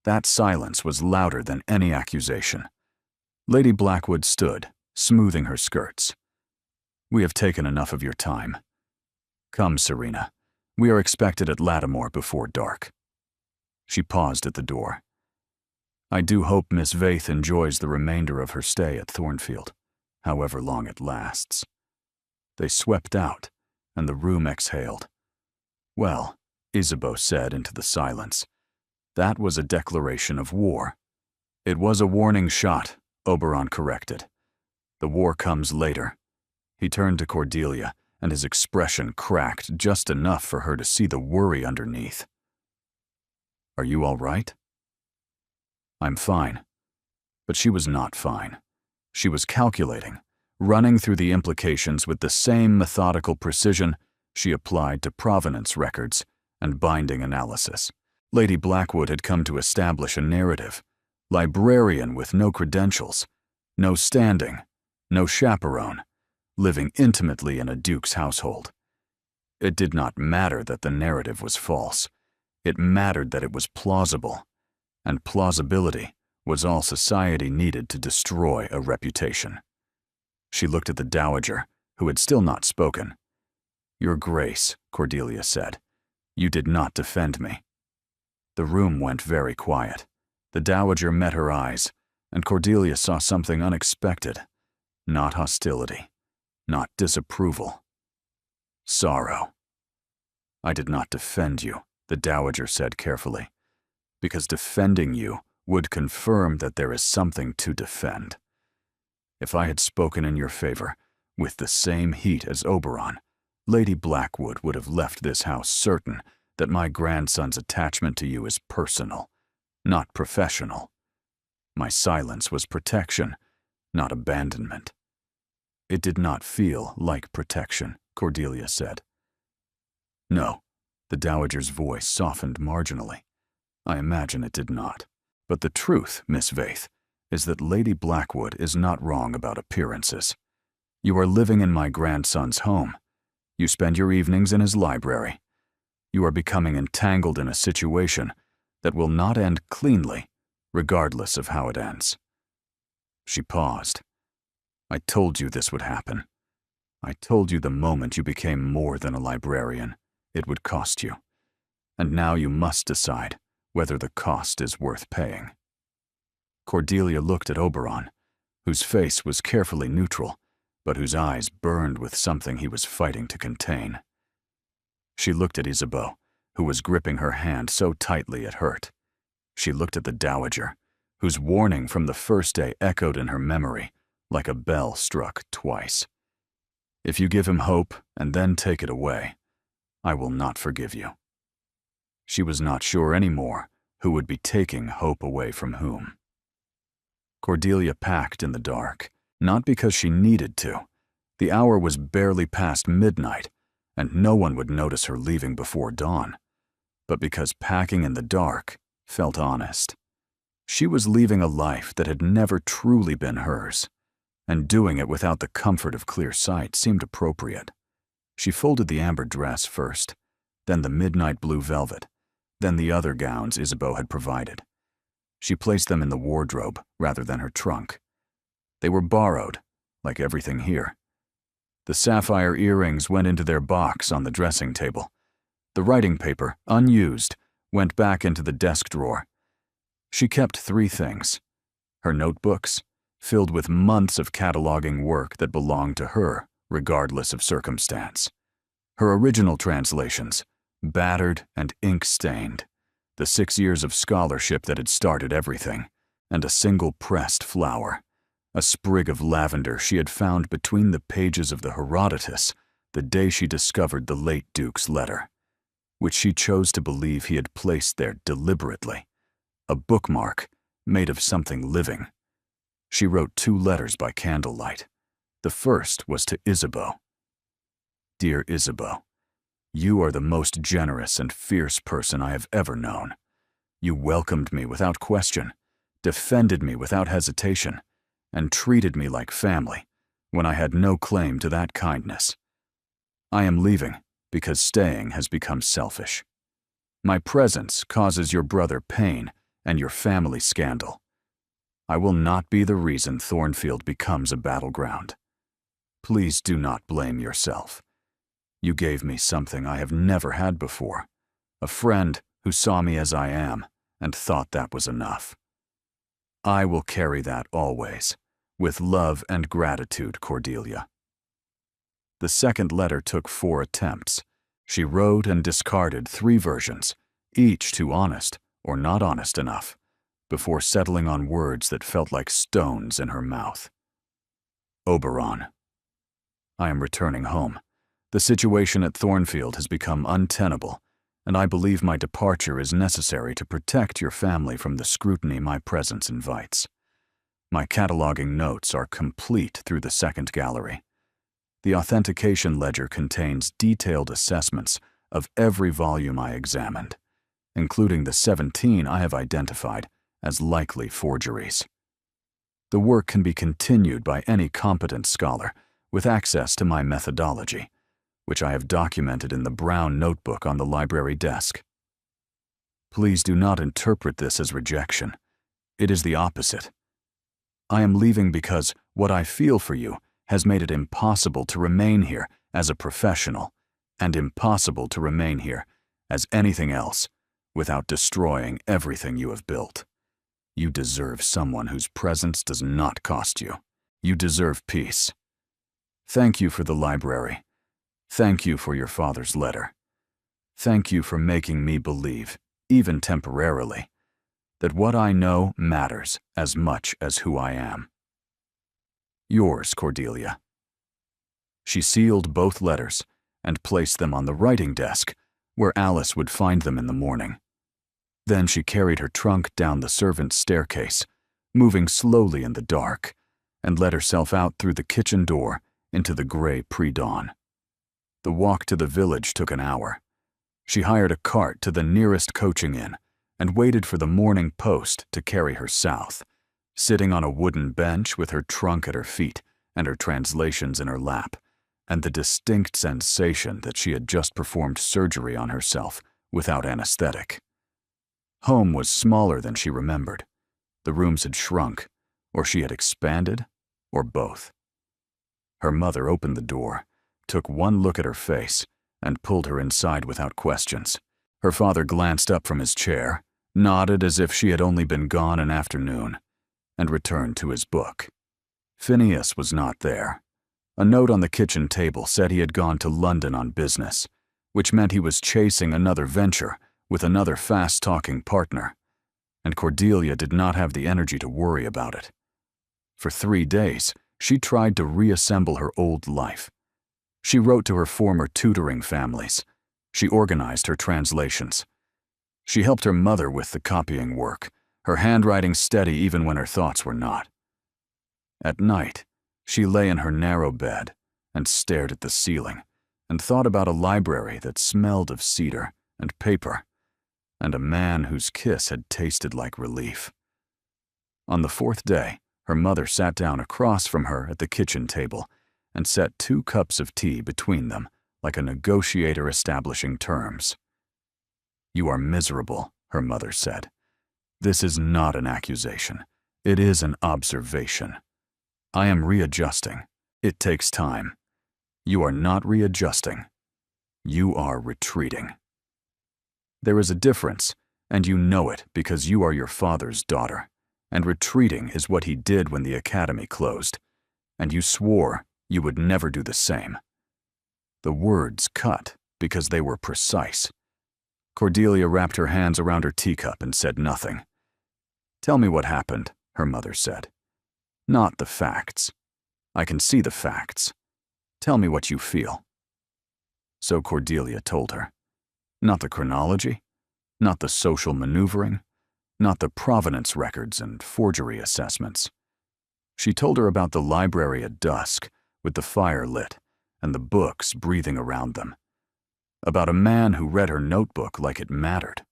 That silence was louder than any accusation. Lady Blackwood stood, smoothing her skirts. "We have taken enough of your time. Come, Serena. We are expected at Lattimore before dark." She paused at the door. "I do hope Miss Vaith enjoys the remainder of her stay at Thornfield, however long it lasts." They swept out, and the room exhaled. "Well," Isabeau said into the silence, "that was a declaration of war." "It was a warning shot," Oberon corrected. "The war comes later." He turned to Cordelia, and his expression cracked just enough for her to see the worry underneath. "Are you all right?" "I'm fine." But she was not fine. She was calculating, running through the implications with the same methodical precision she applied to provenance records and binding analysis. Lady Blackwood had come to establish a narrative. Librarian with no credentials, no standing, no chaperone, living intimately in a duke's household. It did not matter that the narrative was false. It mattered that it was plausible, and plausibility was all society needed to destroy a reputation. She looked at the dowager, who had still not spoken. "Your Grace," Cordelia said, "you did not defend me." The room went very quiet. The dowager met her eyes, and Cordelia saw something unexpected. Not hostility, not disapproval. Sorrow. "I did not defend you," the dowager said carefully, "because defending you would confirm that there is something to defend. If I had spoken in your favor, with the same heat as Oberon, Lady Blackwood would have left this house certain that my grandson's attachment to you is personal, not professional. My silence was protection, not abandonment." "It did not feel like protection," Cordelia said. "No," the dowager's voice softened marginally. "I imagine it did not. But the truth, Miss Vaith, is that Lady Blackwood is not wrong about appearances. You are living in my grandson's home. You spend your evenings in his library. You are becoming entangled in a situation that will not end cleanly, regardless of how it ends." She paused. "I told you this would happen. I told you the moment you became more than a librarian, it would cost you. And now you must decide whether the cost is worth paying. Cordelia looked at Oberon, whose face was carefully neutral, but whose eyes burned with something he was fighting to contain. She looked at Isabeau, who was gripping her hand so tightly it hurt. She looked at the Dowager, whose warning from the first day echoed in her memory like a bell struck twice. If you give him hope and then take it away, I will not forgive you. She was not sure anymore who would be taking hope away from whom. Cordelia packed in the dark, not because she needed to. The hour was barely past midnight, and no one would notice her leaving before dawn, but because packing in the dark felt honest. She was leaving a life that had never truly been hers, and doing it without the comfort of clear sight seemed appropriate. She folded the amber dress first, then the midnight blue velvet, then the other gowns Isabeau had provided. She placed them in the wardrobe rather than her trunk. They were borrowed, like everything here. The sapphire earrings went into their box on the dressing table. The writing paper, unused, went back into the desk drawer. She kept 3 things: her notebooks, filled with months of cataloging work that belonged to her, regardless of circumstance. Her original translations, battered and ink-stained, the 6 years of scholarship that had started everything, and a single pressed flower, a sprig of lavender she had found between the pages of the Herodotus the day she discovered the late Duke's letter, which she chose to believe he had placed there deliberately, a bookmark made of something living. She wrote 2 letters by candlelight. The first was to Isabeau. Dear Isabeau, you are the most generous and fierce person I have ever known. You welcomed me without question, defended me without hesitation, and treated me like family when I had no claim to that kindness. I am leaving because staying has become selfish. My presence causes your brother pain and your family scandal. I will not be the reason Thornfield becomes a battleground. Please do not blame yourself. You gave me something I have never had before, a friend who saw me as I am and thought that was enough. I will carry that always, with love and gratitude, Cordelia. The second letter took 4 attempts. She wrote and discarded 3 versions, each too honest or not honest enough, before settling on words that felt like stones in her mouth. Oberon. I am returning home. The situation at Thornfield has become untenable, and I believe my departure is necessary to protect your family from the scrutiny my presence invites. My cataloging notes are complete through the second gallery. The authentication ledger contains detailed assessments of every volume I examined, including the 17 I have identified as likely forgeries. The work can be continued by any competent scholar with access to my methodology, which I have documented in the brown notebook on the library desk. Please do not interpret this as rejection. It is the opposite. I am leaving because what I feel for you has made it impossible to remain here as a professional, and impossible to remain here as anything else without destroying everything you have built. You deserve someone whose presence does not cost you. You deserve peace. Thank you for the library. Thank you for your father's letter. Thank you for making me believe, even temporarily, that what I know matters as much as who I am. Yours, Cordelia. She sealed both letters and placed them on the writing desk, where Alice would find them in the morning. Then she carried her trunk down the servants' staircase, moving slowly in the dark, and let herself out through the kitchen door into the gray pre-dawn. The walk to the village took an hour. She hired a cart to the nearest coaching inn and waited for the morning post to carry her south, sitting on a wooden bench with her trunk at her feet and her translations in her lap, and the distinct sensation that she had just performed surgery on herself without anesthetic. Home was smaller than she remembered. The rooms had shrunk, or she had expanded, or both. Her mother opened the door, took one look at her face, and pulled her inside without questions. Her father glanced up from his chair nodded as if she had only been gone an afternoon, and returned to his book. Phineas was not there. A note on the kitchen table said he had gone to London on business, which meant he was chasing another venture with another fast-talking partner, and Cordelia did not have the energy to worry about it. For 3 days, she tried to reassemble her old life. She wrote to her former tutoring families. She organized her translations. She helped her mother with the copying work, her handwriting steady even when her thoughts were not. At night, she lay in her narrow bed and stared at the ceiling and thought about a library that smelled of cedar and paper, and a man whose kiss had tasted like relief. On the 4th day, her mother sat down across from her at the kitchen table and set 2 cups of tea between them like a negotiator establishing terms. "You are miserable," her mother said. "This is not an accusation. It is an observation. I am readjusting. It takes time. You are not readjusting. You are retreating. There is a difference, and you know it because you are your father's daughter, and retreating is what he did when the academy closed, and you swore you would never do the same." The words cut because they were precise. Cordelia wrapped her hands around her teacup and said nothing. "Tell me what happened," her mother said. "Not the facts. I can see the facts. Tell me what you feel." So Cordelia told her. Not the chronology, not the social maneuvering, not the provenance records and forgery assessments. She told her about the library at dusk, with the fire lit, and the books breathing around them. About a man who read her notebook like it mattered.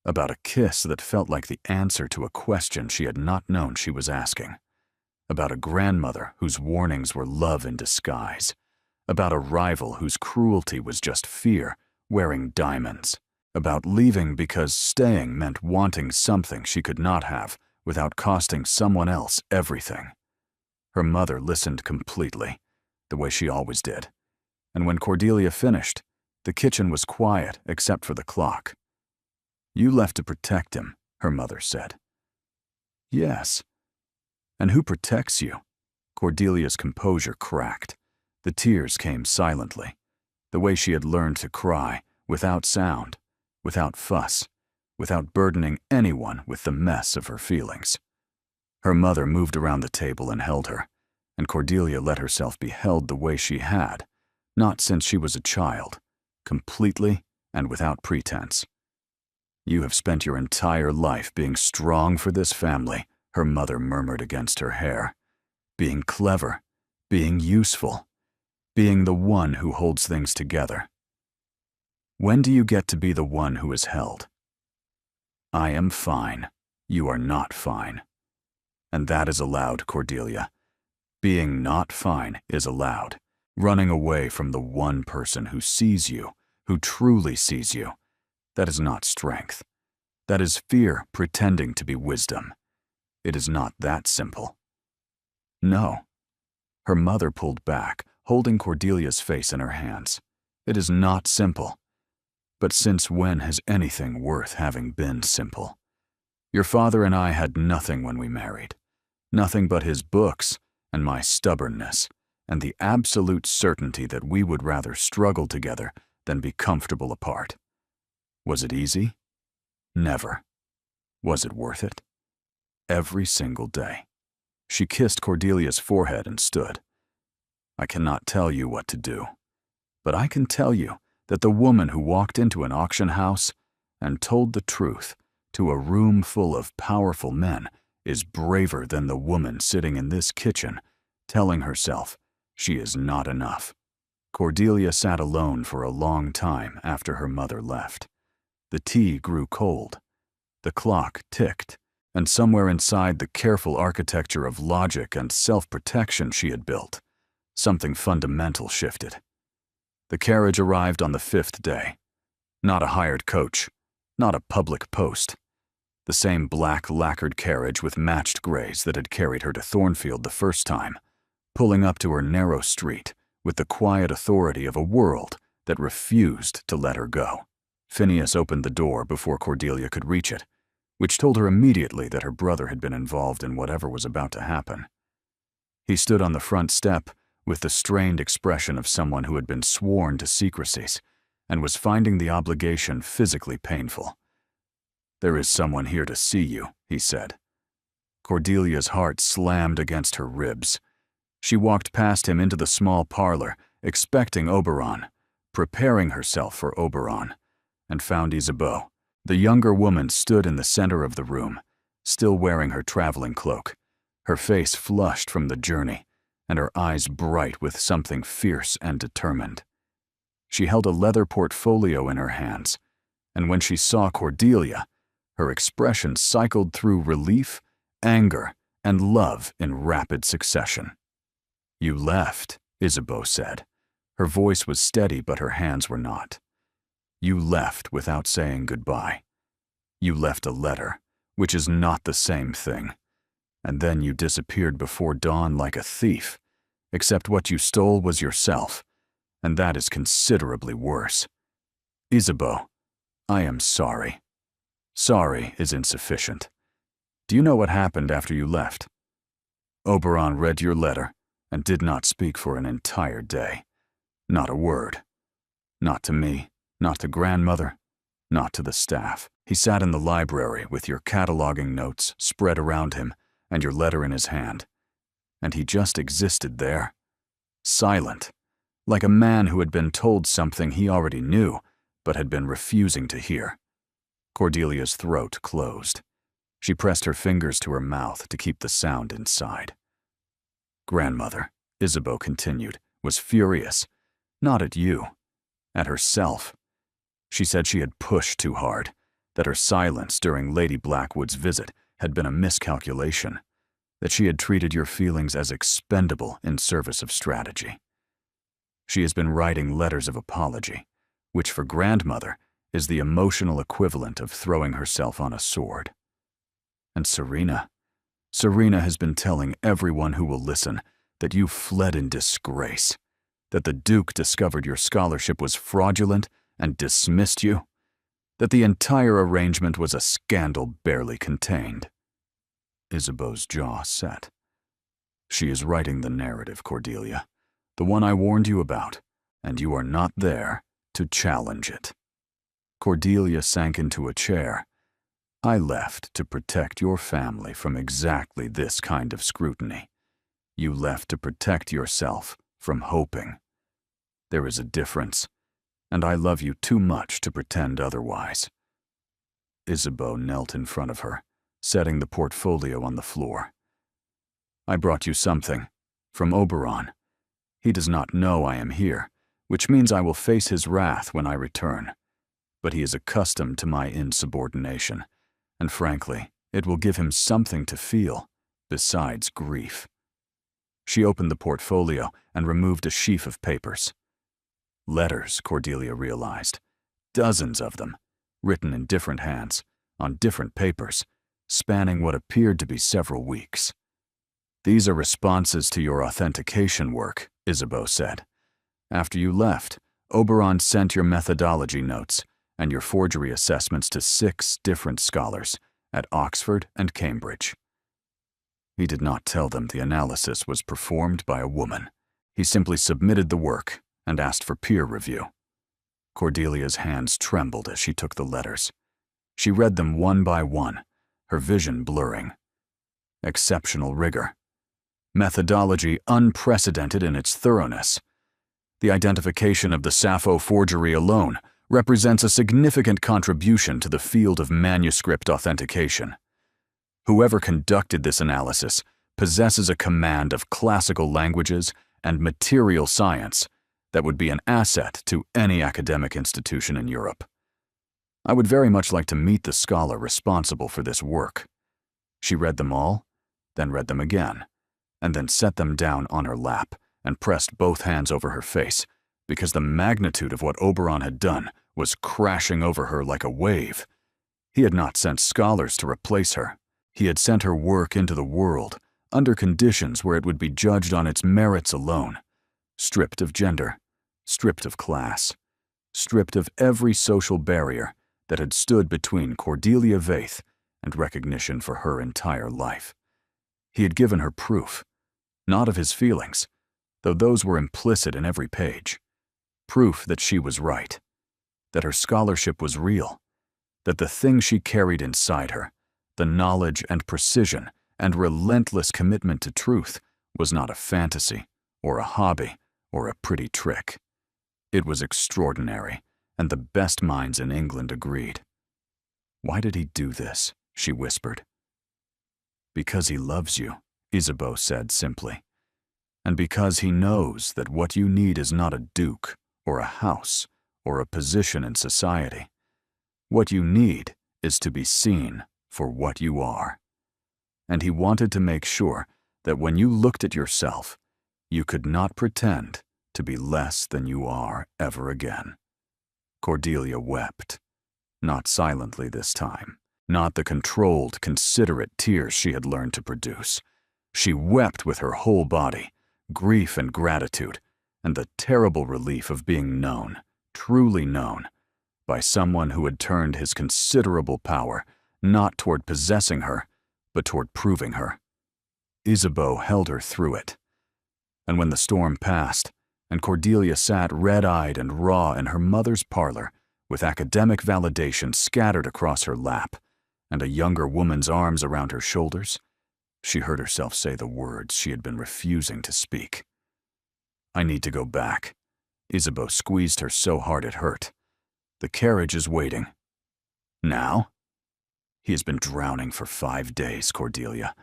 About a kiss that felt like the answer to a question she had not known she was asking. About a grandmother whose warnings were love in disguise. About a rival whose cruelty was just fear wearing diamonds. About leaving because staying meant wanting something she could not have without costing someone else everything. Her mother listened completely, the way she always did, and when Cordelia finished, the kitchen was quiet except for the clock. "You left to protect him," her mother said. "Yes. And who protects you?" Cordelia's composure cracked. The tears came silently, the way she had learned to cry, without sound, without fuss, without burdening anyone with the mess of her feelings. Her mother moved around the table and held her, and Cordelia let herself be held the way she had, not since she was a child, completely and without pretense. "You have spent your entire life being strong for this family," her mother murmured against her hair. "Being clever, being useful, being the one who holds things together. When do you get to be the one who is held? I am fine. You are not fine. And that is allowed, Cordelia. Being not fine is allowed. Running away from the one person who sees you, who truly sees you. That is not strength. That is fear pretending to be wisdom. It is not that simple." "No." Her mother pulled back, holding Cordelia's face in her hands. "It is not simple. But since when has anything worth having been simple? Your father and I had nothing when we married. Nothing but his books and my stubbornness, and the absolute certainty that we would rather struggle together than be comfortable apart. Was it easy? Never. Was it worth it? Every single day." She kissed Cordelia's forehead and stood. "I cannot tell you what to do, but I can tell you that the woman who walked into an auction house and told the truth to a room full of powerful men is braver than the woman sitting in this kitchen telling herself she is not enough." Cordelia sat alone for a long time after her mother left. The tea grew cold. The clock ticked, and somewhere inside the careful architecture of logic and self-protection she had built, something fundamental shifted. The carriage arrived on the 5th day. Not a hired coach, not a public post. The same black lacquered carriage with matched grays that had carried her to Thornfield the first time, pulling up to her narrow street with the quiet authority of a world that refused to let her go. Phineas opened the door before Cordelia could reach it which told her immediately that her brother had been involved in whatever was about to happen. He stood on the front step with the strained expression of someone who had been sworn to secrecies and was finding the obligation physically painful. "There is someone here to see you," he said. Cordelia's heart slammed against her ribs. She walked past him into the small parlor, expecting Oberon, preparing herself for Oberon, and found Isabeau. The younger woman stood in the center of the room, still wearing her traveling cloak, her face flushed from the journey, and her eyes bright with something fierce and determined. She held a leather portfolio in her hands, and when she saw Cordelia, her expression cycled through relief, anger, and love in rapid succession. "You left," Isabeau said. Her voice was steady, but her hands were not. "You left without saying goodbye. You left a letter, which is not the same thing. And then you disappeared before dawn like a thief, except what you stole was yourself, and that is considerably worse. Isabeau, I am sorry. Sorry is insufficient. Do you know what happened after you left? Oberon read your letter and did not speak for an entire day. Not a word. Not to me, not to grandmother, not to the staff. He sat in the library with your cataloging notes spread around him and your letter in his hand. And he just existed there, silent, like a man who had been told something he already knew, but had been refusing to hear. Cordelia's throat closed. She pressed her fingers to her mouth to keep the sound inside. Grandmother, Isabeau continued, was furious, not at you, at herself. She said she had pushed too hard, that her silence during Lady Blackwood's visit had been a miscalculation, that she had treated your feelings as expendable in service of strategy. She has been writing letters of apology, which for grandmother is the emotional equivalent of throwing herself on a sword. And Serena has been telling everyone who will listen that you fled in disgrace, that the Duke discovered your scholarship was fraudulent and dismissed you, that the entire arrangement was a scandal barely contained. Isabeau's jaw set. She is writing the narrative, Cordelia, the one I warned you about, and you are not there to challenge it. Cordelia sank into a chair. I left to protect your family from exactly this kind of scrutiny. You left to protect yourself from hoping. There is a difference, and I love you too much to pretend otherwise. Isabeau knelt in front of her, setting the portfolio on the floor. I brought you something, from Oberon. He does not know I am here, which means I will face his wrath when I return. But he is accustomed to my insubordination, and frankly, it will give him something to feel, besides grief. She opened the portfolio and removed a sheaf of papers. Letters, Cordelia realized. Dozens of them, written in different hands, on different papers, spanning what appeared to be several weeks. These are responses to your authentication work, Isabeau said. After you left, Oberon sent your methodology notes and your forgery assessments to 6 different scholars at Oxford and Cambridge. He did not tell them the analysis was performed by a woman. He simply submitted the work and asked for peer review. Cordelia's hands trembled as she took the letters. She read them one by one, her vision blurring. Exceptional rigor. Methodology unprecedented in its thoroughness. The identification of the Sappho forgery alone represents a significant contribution to the field of manuscript authentication. Whoever conducted this analysis possesses a command of classical languages and material science that would be an asset to any academic institution in Europe. I would very much like to meet the scholar responsible for this work. She read them all, then read them again, and then set them down on her lap and pressed both hands over her face, because the magnitude of what Oberon had done was crashing over her like a wave. He had not sent scholars to replace her. He had sent her work into the world under conditions where it would be judged on its merits alone, stripped of gender, stripped of class, stripped of every social barrier that had stood between Cordelia Vaith and recognition for her entire life. He had given her proof, not of his feelings, though those were implicit in every page. Proof that she was right, that her scholarship was real, that the thing she carried inside her, the knowledge and precision and relentless commitment to truth, was not a fantasy or a hobby or a pretty trick. It was extraordinary, and the best minds in England agreed. "Why did he do this?" she whispered. "Because he loves you," Isabeau said simply, "and because he knows that what you need is not a duke or a house or a position in society. What you need is to be seen for what you are. And he wanted to make sure that when you looked at yourself, you could not pretend to be less than you are ever again." Cordelia wept, not silently this time, not the controlled, considerate tears she had learned to produce. She wept with her whole body, grief and gratitude, and the terrible relief of being known, truly known, by someone who had turned his considerable power not toward possessing her, but toward proving her. Isabeau held her through it. And when the storm passed, and Cordelia sat red-eyed and raw in her mother's parlor, with academic validation scattered across her lap, and a younger woman's arms around her shoulders, she heard herself say the words she had been refusing to speak. "I need to go back." Isabeau squeezed her so hard it hurt. "The carriage is waiting." "Now?" "He has been drowning for 5 days, Cordelia.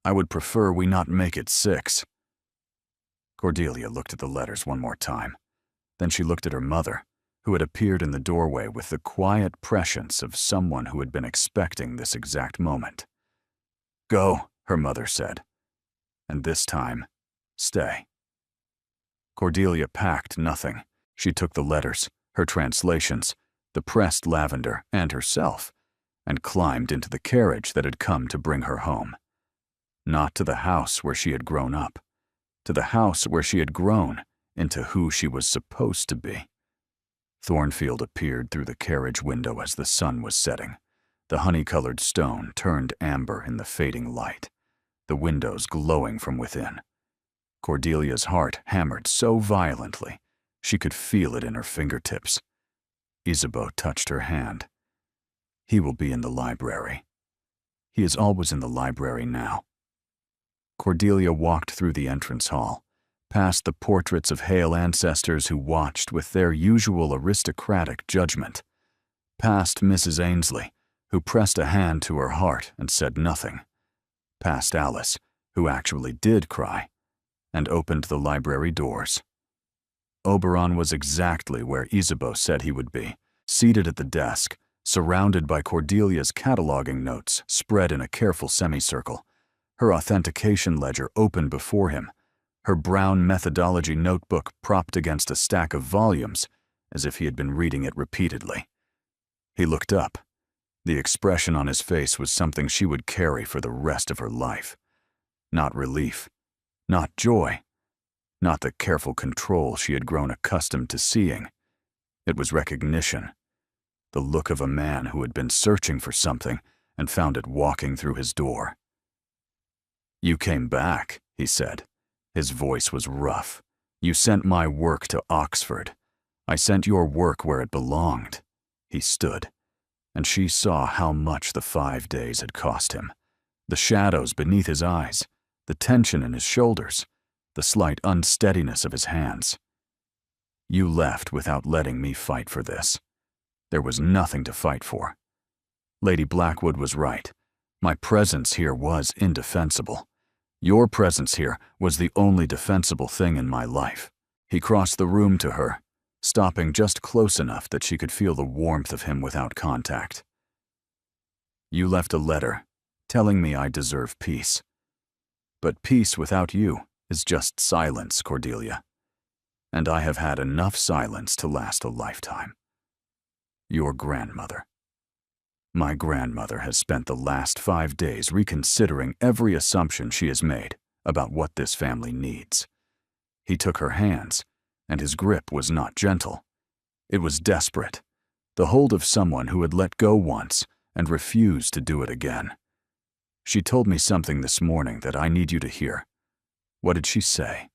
I would prefer we not make it 6. Cordelia looked at the letters one more time. Then she looked at her mother, who had appeared in the doorway with the quiet prescience of someone who had been expecting this exact moment. "Go," her mother said. "And this time, stay." Cordelia packed nothing. She took the letters, her translations, the pressed lavender, and herself, and climbed into the carriage that had come to bring her home. Not to the house where she had grown up, to the house where she had grown into who she was supposed to be. Thornfield appeared through the carriage window as the sun was setting. The honey-colored stone turned amber in the fading light, the windows glowing from within. Cordelia's heart hammered so violently she could feel it in her fingertips. Isabeau touched her hand. "He will be in the library. He is always in the library now." Cordelia walked through the entrance hall, past the portraits of Hale ancestors who watched with their usual aristocratic judgment, past Mrs. Ainsley, who pressed a hand to her heart and said nothing, past Alice, who actually did cry, and opened the library doors. Oberon was exactly where Isabeau said he would be, seated at the desk, surrounded by Cordelia's cataloging notes spread in a careful semicircle, her authentication ledger open before him, her brown methodology notebook propped against a stack of volumes, as if he had been reading it repeatedly. He looked up. The expression on his face was something she would carry for the rest of her life. Not relief, not joy, not the careful control she had grown accustomed to seeing. It was recognition, the look of a man who had been searching for something and found it walking through his door. "You came back," he said. His voice was rough. "You sent my work to Oxford. I sent your work where it belonged." He stood, and she saw how much the 5 days had cost him. The shadows beneath his eyes, the tension in his shoulders, the slight unsteadiness of his hands. "You left without letting me fight for this. There was nothing to fight for. Lady Blackwood was right. My presence here was indefensible. Your presence here was the only defensible thing in my life." He crossed the room to her, stopping just close enough that she could feel the warmth of him without contact. "You left a letter telling me I deserve peace. But peace without you is just silence, Cordelia. And I have had enough silence to last a lifetime. Your grandmother. My grandmother has spent the last 5 days reconsidering every assumption she has made about what this family needs." He took her hands, and his grip was not gentle. It was desperate, the hold of someone who had let go once and refuse to do it again. She told me something this morning that I need you to hear. What did she say?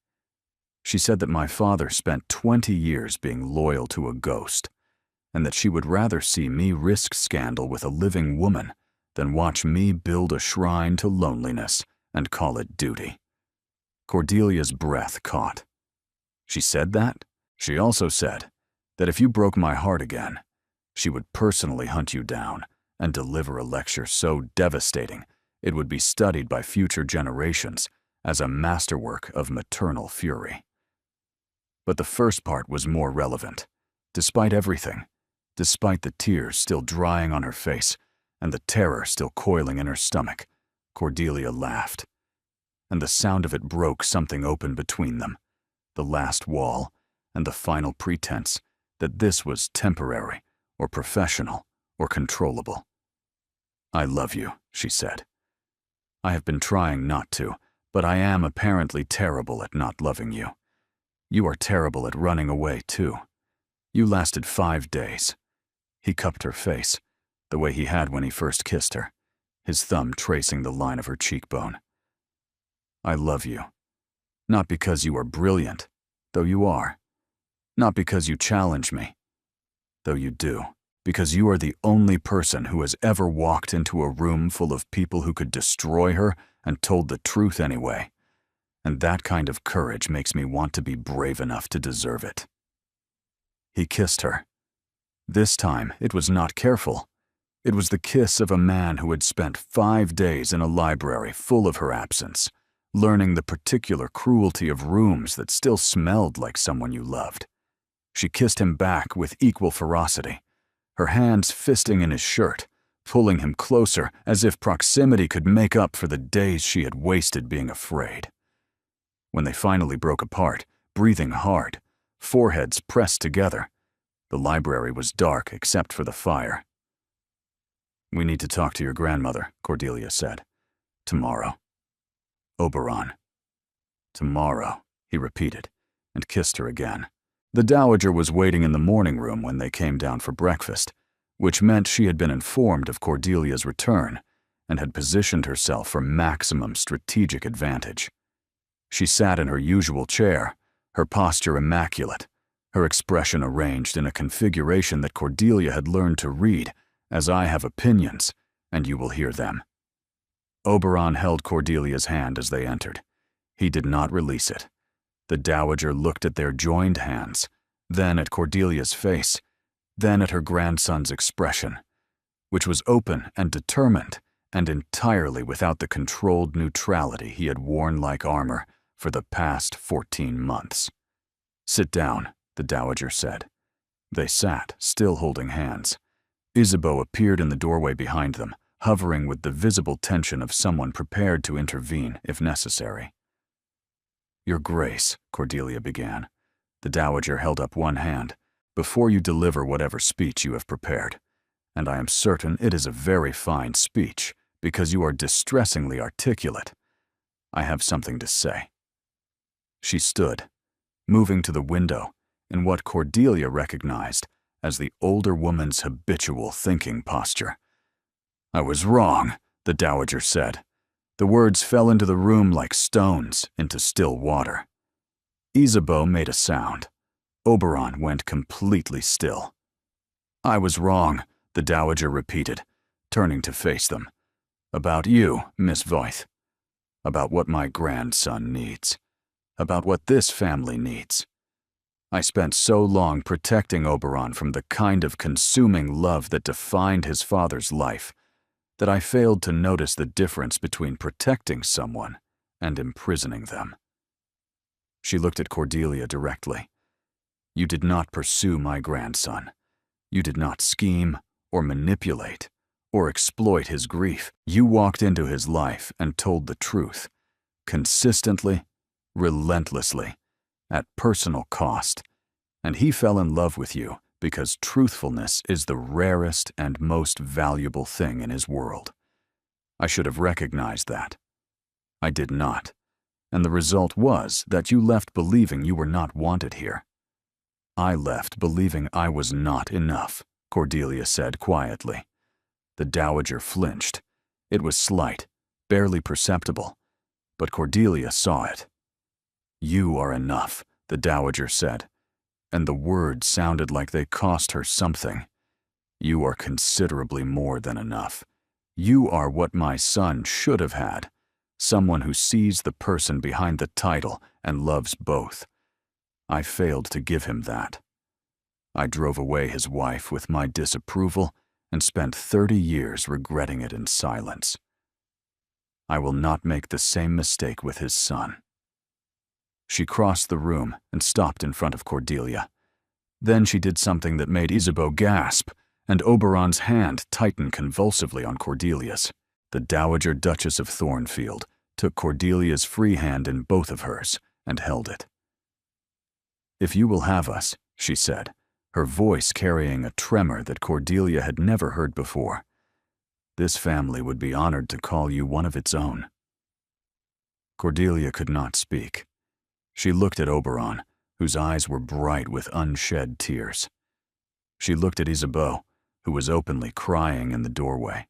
She said that my father spent 20 years being loyal to a ghost, and that she would rather see me risk scandal with a living woman than watch me build a shrine to loneliness and call it duty. Cordelia's breath caught. She said that? She also said that if you broke my heart again, she would personally hunt you down and deliver a lecture so devastating it would be studied by future generations as a masterwork of maternal fury. But the first part was more relevant. Despite everything, despite the tears still drying on her face and the terror still coiling in her stomach, Cordelia laughed. And the sound of it broke something open between them, the last wall and the final pretense that this was temporary or professional or controllable. I love you, she said. I have been trying not to, but I am apparently terrible at not loving you. You are terrible at running away, too. You lasted 5 days. He cupped her face, the way he had when he first kissed her, his thumb tracing the line of her cheekbone. I love you. Not because you are brilliant, though you are. Not because you challenge me, though you do. Because you are the only person who has ever walked into a room full of people who could destroy her and told the truth anyway. And that kind of courage makes me want to be brave enough to deserve it. He kissed her. This time, it was not careful. It was the kiss of a man who had spent 5 days in a library full of her absence, learning the particular cruelty of rooms that still smelled like someone you loved. She kissed him back with equal ferocity, her hands fisting in his shirt, pulling him closer as if proximity could make up for the days she had wasted being afraid. When they finally broke apart, breathing hard, foreheads pressed together, the library was dark except for the fire. We need to talk to your grandmother, Cordelia said. Tomorrow. Oberon. Tomorrow, he repeated, and kissed her again. The dowager was waiting in the morning room when they came down for breakfast, which meant she had been informed of Cordelia's return and had positioned herself for maximum strategic advantage. She sat in her usual chair, her posture immaculate, her expression arranged in a configuration that Cordelia had learned to read as I have opinions, and you will hear them. Oberon held Cordelia's hand as they entered. He did not release it. The dowager looked at their joined hands, then at Cordelia's face, then at her grandson's expression, which was open and determined and entirely without the controlled neutrality he had worn like armor for the past 14 months. Sit down, the dowager said. They sat, still holding hands. Isabeau appeared in the doorway behind them, hovering with the visible tension of someone prepared to intervene if necessary. Your Grace, Cordelia began. The dowager held up one hand. Before you deliver whatever speech you have prepared, and I am certain it is a very fine speech because you are distressingly articulate, I have something to say. She stood, moving to the window in what Cordelia recognized as the older woman's habitual thinking posture. I was wrong, the dowager said. The words fell into the room like stones into still water. Isabeau made a sound. Oberon went completely still. I was wrong, the dowager repeated, turning to face them. About you, Miss Voith. About what my grandson needs. About what this family needs. I spent so long protecting Oberon from the kind of consuming love that defined his father's life that I failed to notice the difference between protecting someone and imprisoning them. She looked at Cordelia directly. You did not pursue my grandson. You did not scheme or manipulate or exploit his grief. You walked into his life and told the truth, consistently, relentlessly, at personal cost, and he fell in love with you because truthfulness is the rarest and most valuable thing in his world. I should have recognized that. I did not, and the result was that you left believing you were not wanted here. I left believing I was not enough, Cordelia said quietly. The dowager flinched. It was slight, barely perceptible, but Cordelia saw it. "You are enough," the dowager said, and the words sounded like they cost her something. "You are considerably more than enough. You are what my son should have had, someone who sees the person behind the title and loves both. I failed to give him that. I drove away his wife with my disapproval and spent 30 years regretting it in silence. I will not make the same mistake with his son." She crossed the room and stopped in front of Cordelia. Then she did something that made Isabeau gasp, and Oberon's hand tightened convulsively on Cordelia's. The Dowager Duchess of Thornfield took Cordelia's free hand in both of hers and held it. "If you will have us," she said, her voice carrying a tremor that Cordelia had never heard before, "this family would be honored to call you one of its own." Cordelia could not speak. She looked at Oberon, whose eyes were bright with unshed tears. She looked at Isabeau, who was openly crying in the doorway.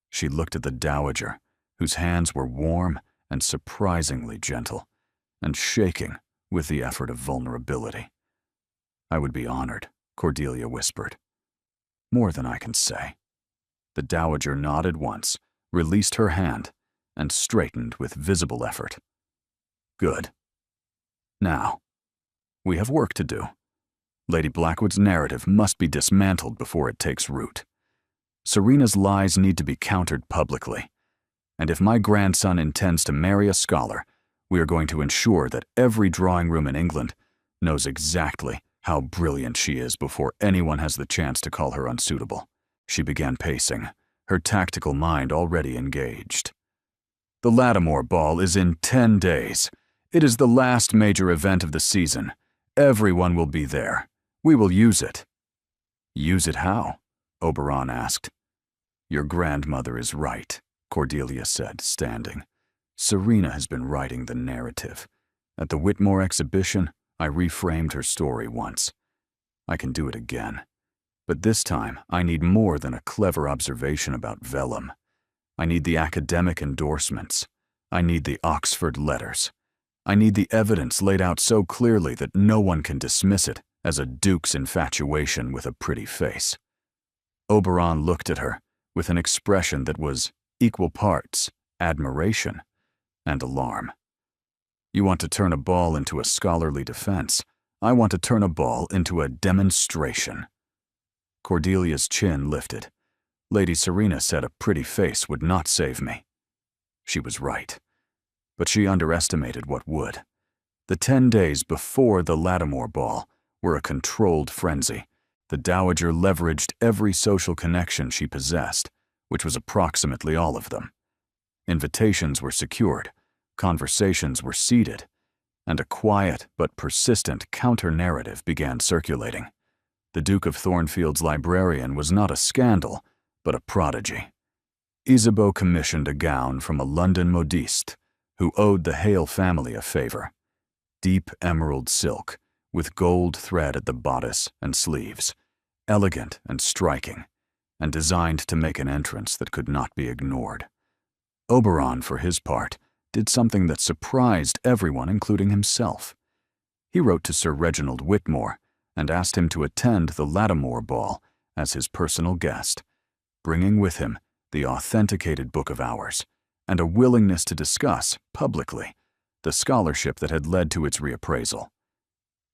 She looked at the Dowager, whose hands were warm and surprisingly gentle, and shaking with the effort of vulnerability. "I would be honored," Cordelia whispered. "More than I can say." The Dowager nodded once, released her hand, and straightened with visible effort. "Good. Now, we have work to do. Lady Blackwood's narrative must be dismantled before it takes root. Serena's lies need to be countered publicly. And if my grandson intends to marry a scholar, we are going to ensure that every drawing room in England knows exactly how brilliant she is before anyone has the chance to call her unsuitable." She began pacing, her tactical mind already engaged. "The Lattimore Ball is in 10 days. It is the last major event of the season. Everyone will be there. We will use it." "Use it how?" Oberon asked. "Your grandmother is right," Cordelia said, standing. "Serena has been writing the narrative. At the Whitmore exhibition, I reframed her story once. I can do it again. But this time, I need more than a clever observation about vellum. I need the academic endorsements. I need the Oxford letters. I need the evidence laid out so clearly that no one can dismiss it as a duke's infatuation with a pretty face." Oberon looked at her with an expression that was equal parts admiration and alarm. "You want to turn a ball into a scholarly defense. I want to turn a ball into a demonstration." Cordelia's chin lifted. Lady Serena said a pretty face would not save me. She was right. But she underestimated what would. The 10 days before the Lattimore Ball were a controlled frenzy. The Dowager leveraged every social connection she possessed, which was approximately all of them. Invitations were secured, conversations were seeded, and a quiet but persistent counter-narrative began circulating. The Duke of Thornfield's librarian was not a scandal, but a prodigy. Isabeau commissioned a gown from a London modiste who owed the Hale family a favor. Deep emerald silk, with gold thread at the bodice and sleeves, elegant and striking, and designed to make an entrance that could not be ignored. Oberon, for his part, did something that surprised everyone, including himself. He wrote to Sir Reginald Whitmore and asked him to attend the Lattimore Ball as his personal guest, bringing with him the authenticated Book of Hours and a willingness to discuss, publicly, the scholarship that had led to its reappraisal.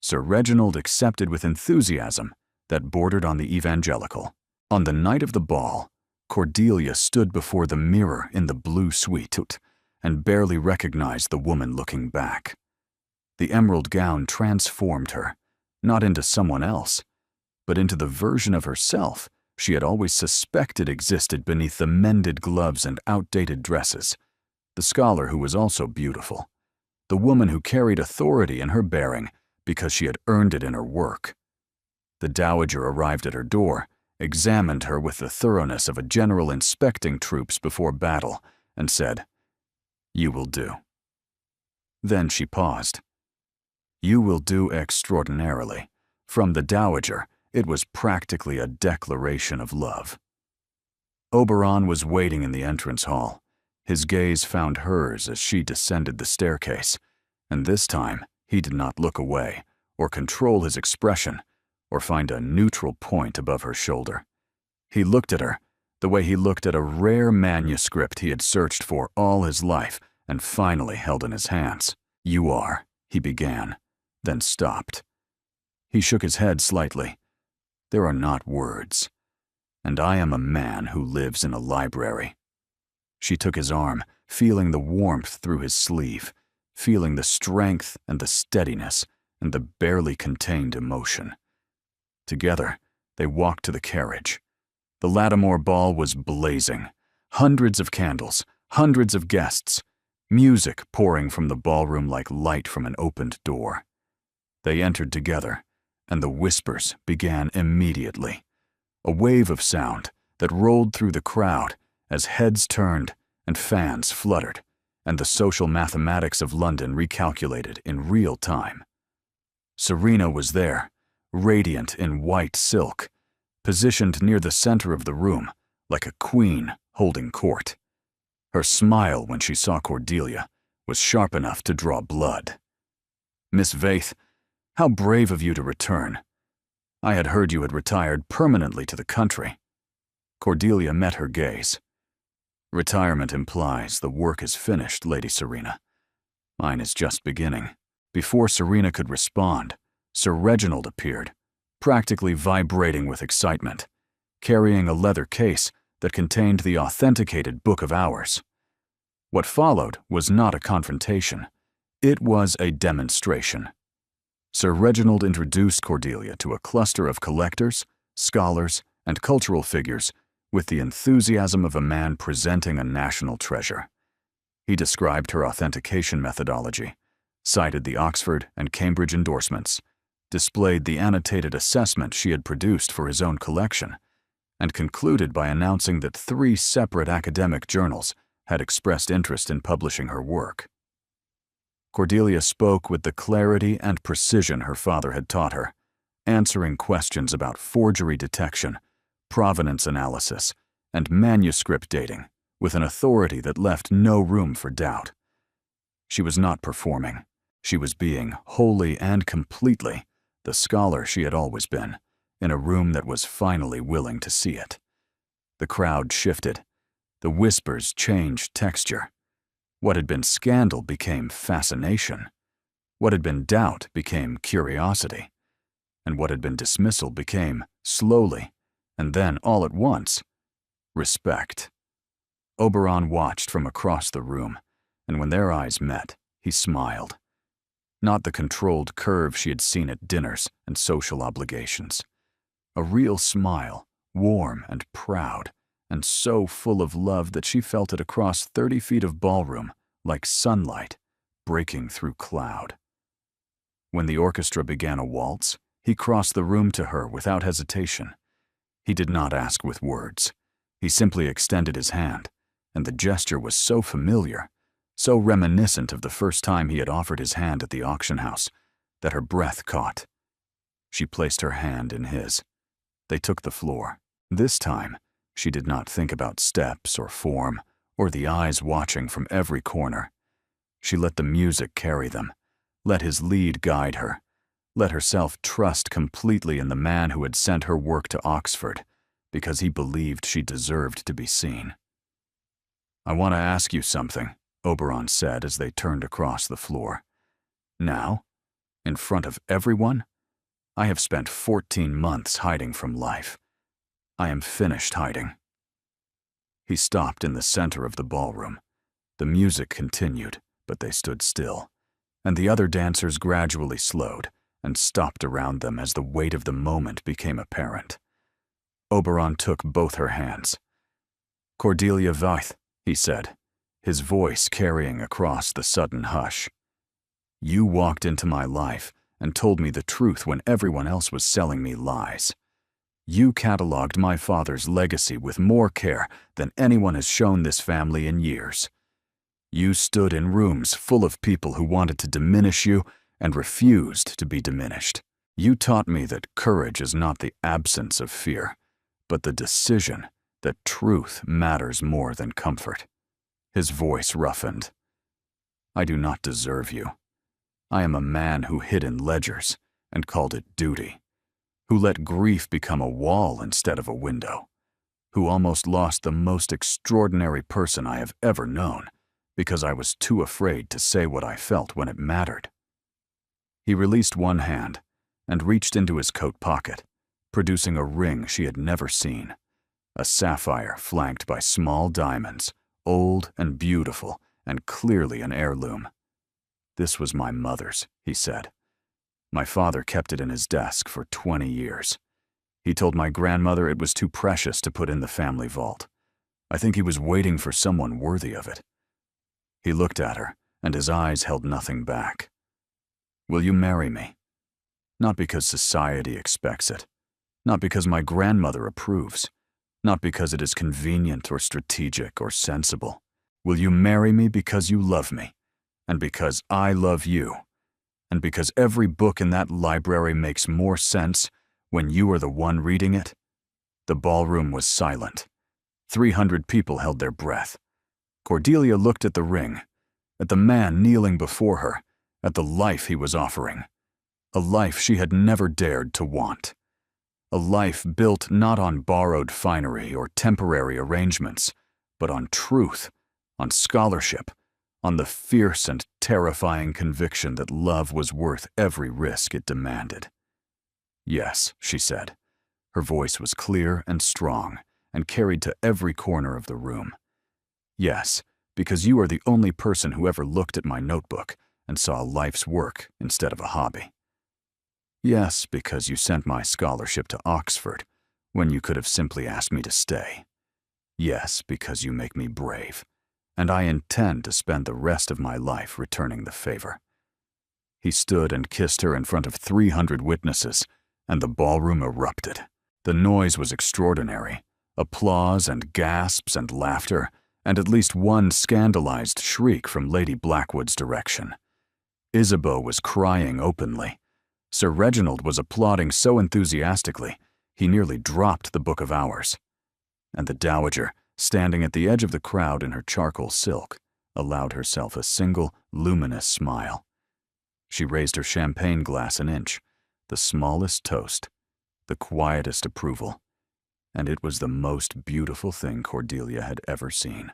Sir Reginald accepted with enthusiasm that bordered on the evangelical. On the night of the ball, Cordelia stood before the mirror in the blue suite and barely recognized the woman looking back. The emerald gown transformed her, not into someone else, but into the version of herself she had always suspected existed beneath the mended gloves and outdated dresses. The scholar who was also beautiful. The woman who carried authority in her bearing because she had earned it in her work. The Dowager arrived at her door, examined her with the thoroughness of a general inspecting troops before battle, and said, "You will do." Then she paused. "You will do extraordinarily." From the Dowager, it was practically a declaration of love. Oberon was waiting in the entrance hall. His gaze found hers as she descended the staircase, and this time he did not look away, or control his expression, or find a neutral point above her shoulder. He looked at her, the way he looked at a rare manuscript he had searched for all his life and finally held in his hands. "You are," he began, then stopped. He shook his head slightly. "There are not words, and I am a man who lives in a library." She took his arm, feeling the warmth through his sleeve, feeling the strength and the steadiness and the barely contained emotion. Together, they walked to the carriage. The Lattimore ball was blazing. Hundreds of candles, hundreds of guests, music pouring from the ballroom like light from an opened door. They entered together, and the whispers began immediately. A wave of sound that rolled through the crowd as heads turned and fans fluttered, and the social mathematics of London recalculated in real time. Serena was there, radiant in white silk, positioned near the center of the room like a queen holding court. Her smile when she saw Cordelia was sharp enough to draw blood. "Miss Vaith, how brave of you to return. I had heard you had retired permanently to the country." Cordelia met her gaze. "Retirement implies the work is finished, Lady Serena. Mine is just beginning." Before Serena could respond, Sir Reginald appeared, practically vibrating with excitement, carrying a leather case that contained the authenticated Book of Hours. What followed was not a confrontation. It was a demonstration. Sir Reginald introduced Cordelia to a cluster of collectors, scholars, and cultural figures with the enthusiasm of a man presenting a national treasure. He described her authentication methodology, cited the Oxford and Cambridge endorsements, displayed the annotated assessment she had produced for his own collection, and concluded by announcing that 3 separate academic journals had expressed interest in publishing her work. Cordelia spoke with the clarity and precision her father had taught her, answering questions about forgery detection, provenance analysis, and manuscript dating with an authority that left no room for doubt. She was not performing. She was being wholly and completely the scholar she had always been, in a room that was finally willing to see it. The crowd shifted. The whispers changed texture. What had been scandal became fascination. What had been doubt became curiosity. And what had been dismissal became, slowly, and then all at once, respect. Oberon watched from across the room, and when their eyes met, he smiled. Not the controlled curve she had seen at dinners and social obligations. A real smile, warm and proud, and so full of love that she felt it across 30 feet of ballroom like sunlight breaking through cloud. When the orchestra began a waltz, he crossed the room to her without hesitation. He did not ask with words. He simply extended his hand, and the gesture was so familiar, so reminiscent of the first time he had offered his hand at the auction house, that her breath caught. She placed her hand in his. They took the floor. This time, she did not think about steps or form, or the eyes watching from every corner. She let the music carry them, let his lead guide her, let herself trust completely in the man who had sent her work to Oxford, because he believed she deserved to be seen. "I want to ask you something," Oberon said as they turned across the floor. "Now, in front of everyone, I have spent 14 months hiding from life. I am finished hiding." He stopped in the center of the ballroom. The music continued, but they stood still, and the other dancers gradually slowed and stopped around them as the weight of the moment became apparent. Oberon took both her hands. "Cordelia Vaith," he said, his voice carrying across the sudden hush. "You walked into my life and told me the truth when everyone else was selling me lies. You cataloged my father's legacy with more care than anyone has shown this family in years. You stood in rooms full of people who wanted to diminish you and refused to be diminished. You taught me that courage is not the absence of fear, but the decision that truth matters more than comfort. His voice roughened. I do not deserve you. I am a man who hid in ledgers and called it duty, who let grief become a wall instead of a window, who almost lost the most extraordinary person I have ever known because I was too afraid to say what I felt when it mattered. He released one hand and reached into his coat pocket, producing a ring she had never seen, a sapphire flanked by small diamonds, old and beautiful and clearly an heirloom. This was my mother's, he said. My father kept it in his desk for 20 years. He told my grandmother it was too precious to put in the family vault. I think he was waiting for someone worthy of it. He looked at her, and his eyes held nothing back. Will you marry me? Not because society expects it, not because my grandmother approves, not because it is convenient or strategic or sensible. Will you marry me because you love me, and because I love you, and because every book in that library makes more sense when you are the one reading it? The ballroom was silent. 300 people held their breath. Cordelia looked at the ring, at the man kneeling before her, at the life he was offering. A life she had never dared to want. A life built not on borrowed finery or temporary arrangements, but on truth, on scholarship, on the fierce and terrifying conviction that love was worth every risk it demanded. Yes, she said. Her voice was clear and strong and carried to every corner of the room. Yes, because you are the only person who ever looked at my notebook and saw life's work instead of a hobby. Yes, because you sent my scholarship to Oxford when you could have simply asked me to stay. Yes, because you make me brave, and I intend to spend the rest of my life returning the favor. He stood and kissed her in front of 300 witnesses, and the ballroom erupted. The noise was extraordinary. Applause and gasps and laughter, and at least one scandalized shriek from Lady Blackwood's direction. Isabeau was crying openly. Sir Reginald was applauding so enthusiastically, he nearly dropped the Book of Hours. And the Dowager, standing at the edge of the crowd in her charcoal silk, allowed herself a single, luminous smile. She raised her champagne glass an inch, the smallest toast, the quietest approval, and it was the most beautiful thing Cordelia had ever seen.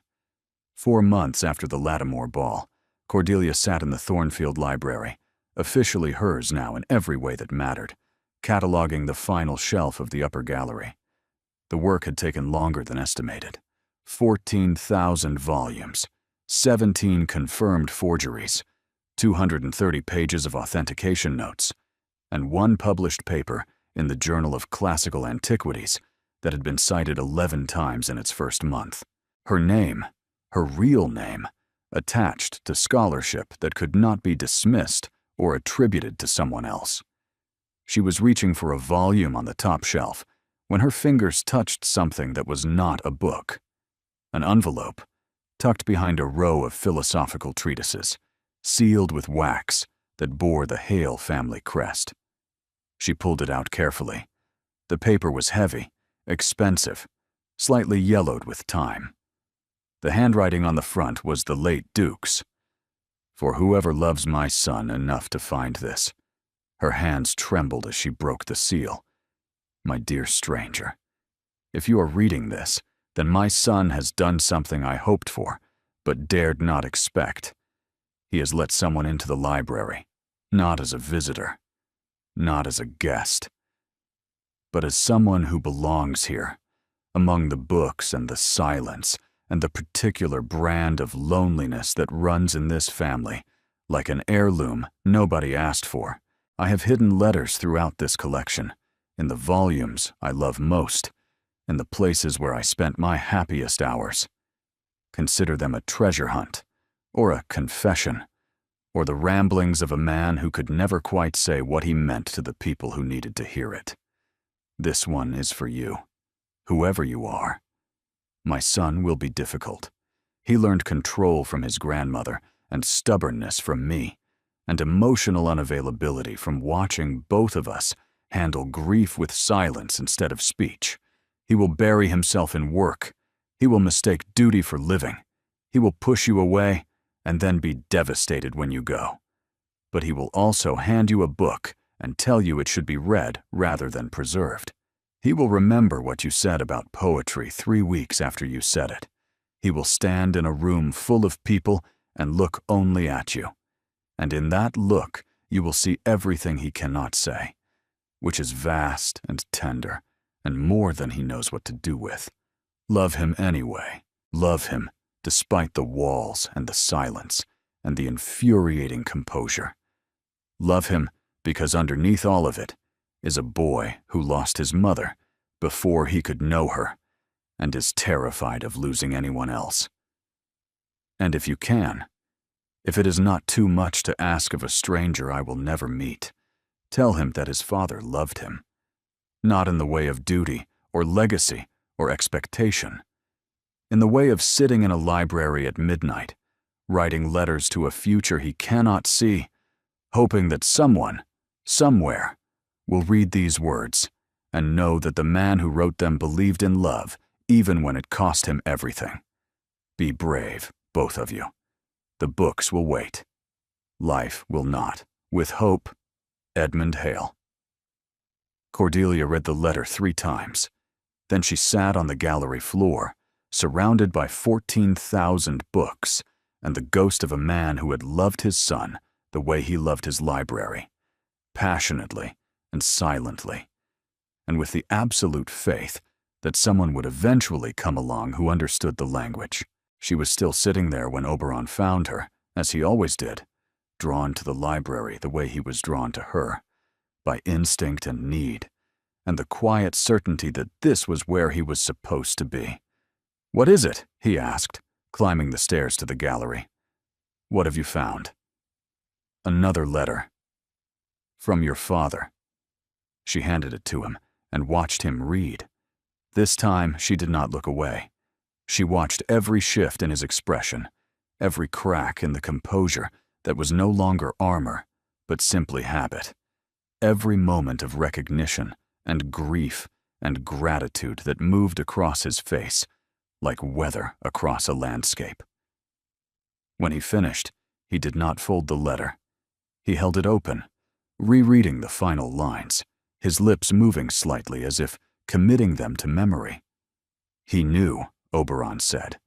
4 months after the Lattimore ball, Cordelia sat in the Thornfield Library, officially hers now in every way that mattered, cataloging the final shelf of the upper gallery. The work had taken longer than estimated. 14,000 volumes, 17 confirmed forgeries, 230 pages of authentication notes, and 1 published paper in the Journal of Classical Antiquities that had been cited 11 times in its first month. Her name, her real name, attached to scholarship that could not be dismissed or attributed to someone else. She was reaching for a volume on the top shelf when her fingers touched something that was not a book. An envelope, tucked behind a row of philosophical treatises, sealed with wax that bore the Hale family crest. She pulled it out carefully. The paper was heavy, expensive, slightly yellowed with time. The handwriting on the front was the late Duke's. For whoever loves my son enough to find this. Her hands trembled as she broke the seal. My dear stranger, if you are reading this, then my son has done something I hoped for, but dared not expect. He has let someone into the library, not as a visitor, not as a guest, but as someone who belongs here, among the books and the silence and the particular brand of loneliness that runs in this family, like an heirloom nobody asked for. I have hidden letters throughout this collection, in the volumes I love most, in the places where I spent my happiest hours. Consider them a treasure hunt, or a confession, or the ramblings of a man who could never quite say what he meant to the people who needed to hear it. This one is for you, whoever you are. My son will be difficult. He learned control from his grandmother and stubbornness from me, and emotional unavailability from watching both of us handle grief with silence instead of speech. He will bury himself in work. He will mistake duty for living. He will push you away and then be devastated when you go. But he will also hand you a book and tell you it should be read rather than preserved. He will remember what you said about poetry 3 weeks after you said it. He will stand in a room full of people and look only at you. And in that look, you will see everything he cannot say, which is vast and tender and more than he knows what to do with. Love him anyway. Love him despite the walls and the silence and the infuriating composure. Love him because underneath all of it is a boy who lost his mother before he could know her and is terrified of losing anyone else. And if you can, if it is not too much to ask of a stranger I will never meet, tell him that his father loved him, not in the way of duty or legacy or expectation, in the way of sitting in a library at midnight, writing letters to a future he cannot see, hoping that someone, somewhere, will read these words and know that the man who wrote them believed in love even when it cost him everything. Be brave, both of you. The books will wait. Life will not. With hope, Edmund Hale. Cordelia read the letter 3 times. Then she sat on the gallery floor, surrounded by 14,000 books and the ghost of a man who had loved his son the way he loved his library, passionately and silently, and with the absolute faith that someone would eventually come along who understood the language. She was still sitting there when Oberon found her, as he always did, drawn to the library the way he was drawn to her, by instinct and need, and the quiet certainty that this was where he was supposed to be. "What is it?" he asked, climbing the stairs to the gallery. "What have you found?" "Another letter. From your father." She handed it to him and watched him read. This time she did not look away. She watched every shift in his expression, every crack in the composure that was no longer armor, but simply habit, every moment of recognition and grief and gratitude that moved across his face like weather across a landscape. When he finished, he did not fold the letter. He held it open, rereading the final lines, his lips moving slightly as if committing them to memory. He knew, Oberon said.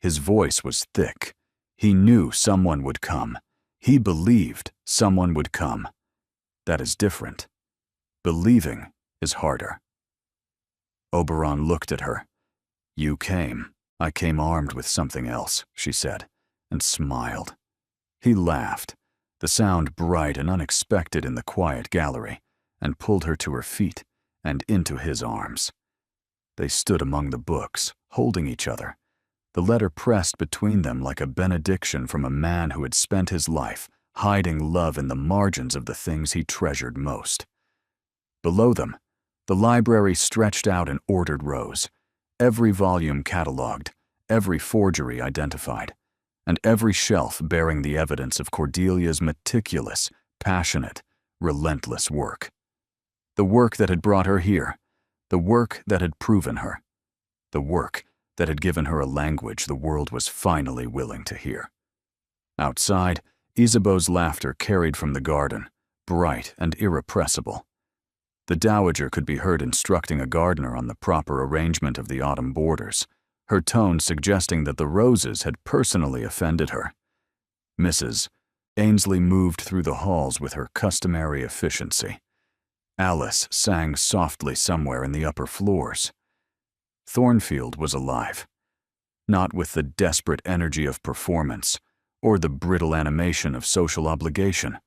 His voice was thick. He knew someone would come. He believed someone would come. That is different. Believing is harder. Oberon looked at her. "You came. I came armed with something else," she said, and smiled. He laughed, the sound bright and unexpected in the quiet gallery, and pulled her to her feet and into his arms. They stood among the books, holding each other, the letter pressed between them like a benediction from a man who had spent his life hiding love in the margins of the things he treasured most. Below them, the library stretched out in ordered rows, every volume catalogued, every forgery identified, and every shelf bearing the evidence of Cordelia's meticulous, passionate, relentless work. The work that had brought her here, the work that had proven her, the work that had given her a language the world was finally willing to hear. Outside, Isabeau's laughter carried from the garden, bright and irrepressible. The dowager could be heard instructing a gardener on the proper arrangement of the autumn borders, her tone suggesting that the roses had personally offended her. Mrs. Ainsley moved through the halls with her customary efficiency. Alice sang softly somewhere in the upper floors. Thornfield was alive, not with the desperate energy of performance or the brittle animation of social obligation,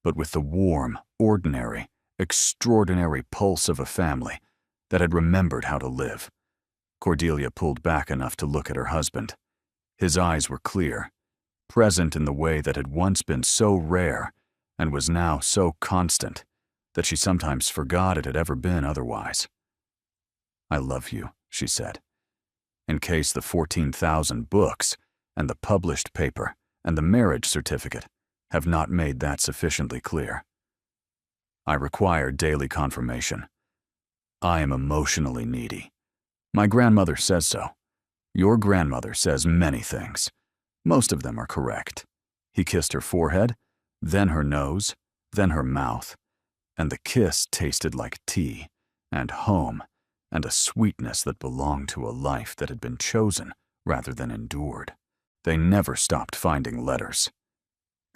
but with the warm, ordinary, extraordinary pulse of a family that had remembered how to live. Cordelia pulled back enough to look at her husband. His eyes were clear, present in the way that had once been so rare and was now so constant that she sometimes forgot it had ever been otherwise. "I love you," she said, in case the 14,000 books and the published paper and the marriage certificate have not made that sufficiently clear. "I require daily confirmation. I am emotionally needy. My grandmother says so. Your grandmother says many things. Most of them are correct. He kissed her forehead, then her nose, then her mouth, and the kiss tasted like tea, and home, and a sweetness that belonged to a life that had been chosen rather than endured. They never stopped finding letters.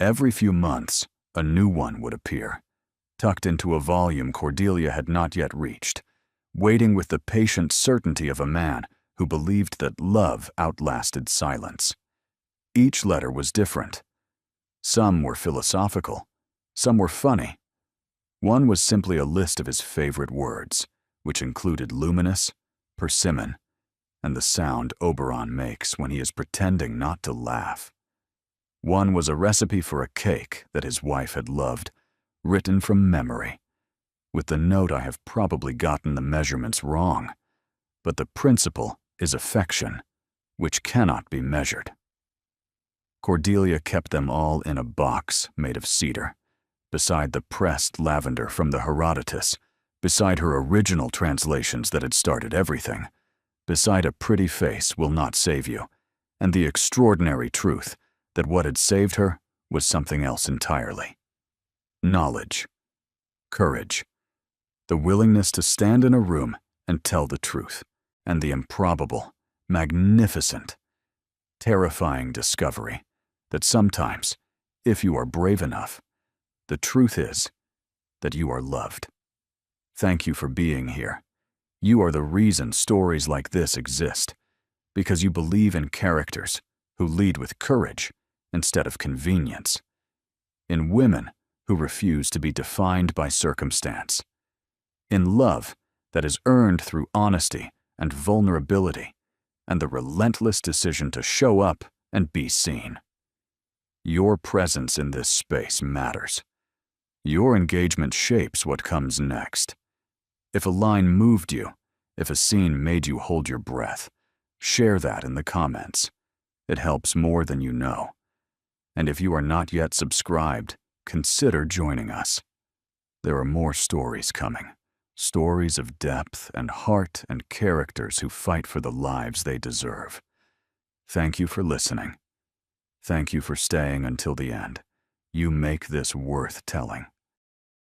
Every few months, a new one would appear, tucked into a volume Cordelia had not yet reached, waiting with the patient certainty of a man who believed that love outlasted silence. Each letter was different. Some were philosophical, some were funny. One was simply a list of his favorite words, which included luminous, persimmon, and the sound Oberon makes when he is pretending not to laugh. One was a recipe for a cake that his wife had loved, written from memory, with the note I have probably gotten the measurements wrong, but the principle is affection, which cannot be measured. Cordelia kept them all in a box made of cedar, beside the pressed lavender from the Herodotus, beside her original translations that had started everything, beside a pretty face will not save you, and the extraordinary truth that what had saved her was something else entirely. Knowledge, courage, the willingness to stand in a room and tell the truth, and the improbable, magnificent, terrifying discovery that sometimes, if you are brave enough, the truth is that you are loved. Thank you for being here. You are the reason stories like this exist, because you believe in characters who lead with courage instead of convenience, in women who refuse to be defined by circumstance, in love that is earned through honesty and vulnerability, and the relentless decision to show up and be seen. Your presence in this space matters. Your engagement shapes what comes next. If a line moved you, if a scene made you hold your breath, share that in the comments. It helps more than you know. And if you are not yet subscribed, consider joining us. There are more stories coming. Stories of depth and heart and characters who fight for the lives they deserve. Thank you for listening. Thank you for staying until the end. You make this worth telling.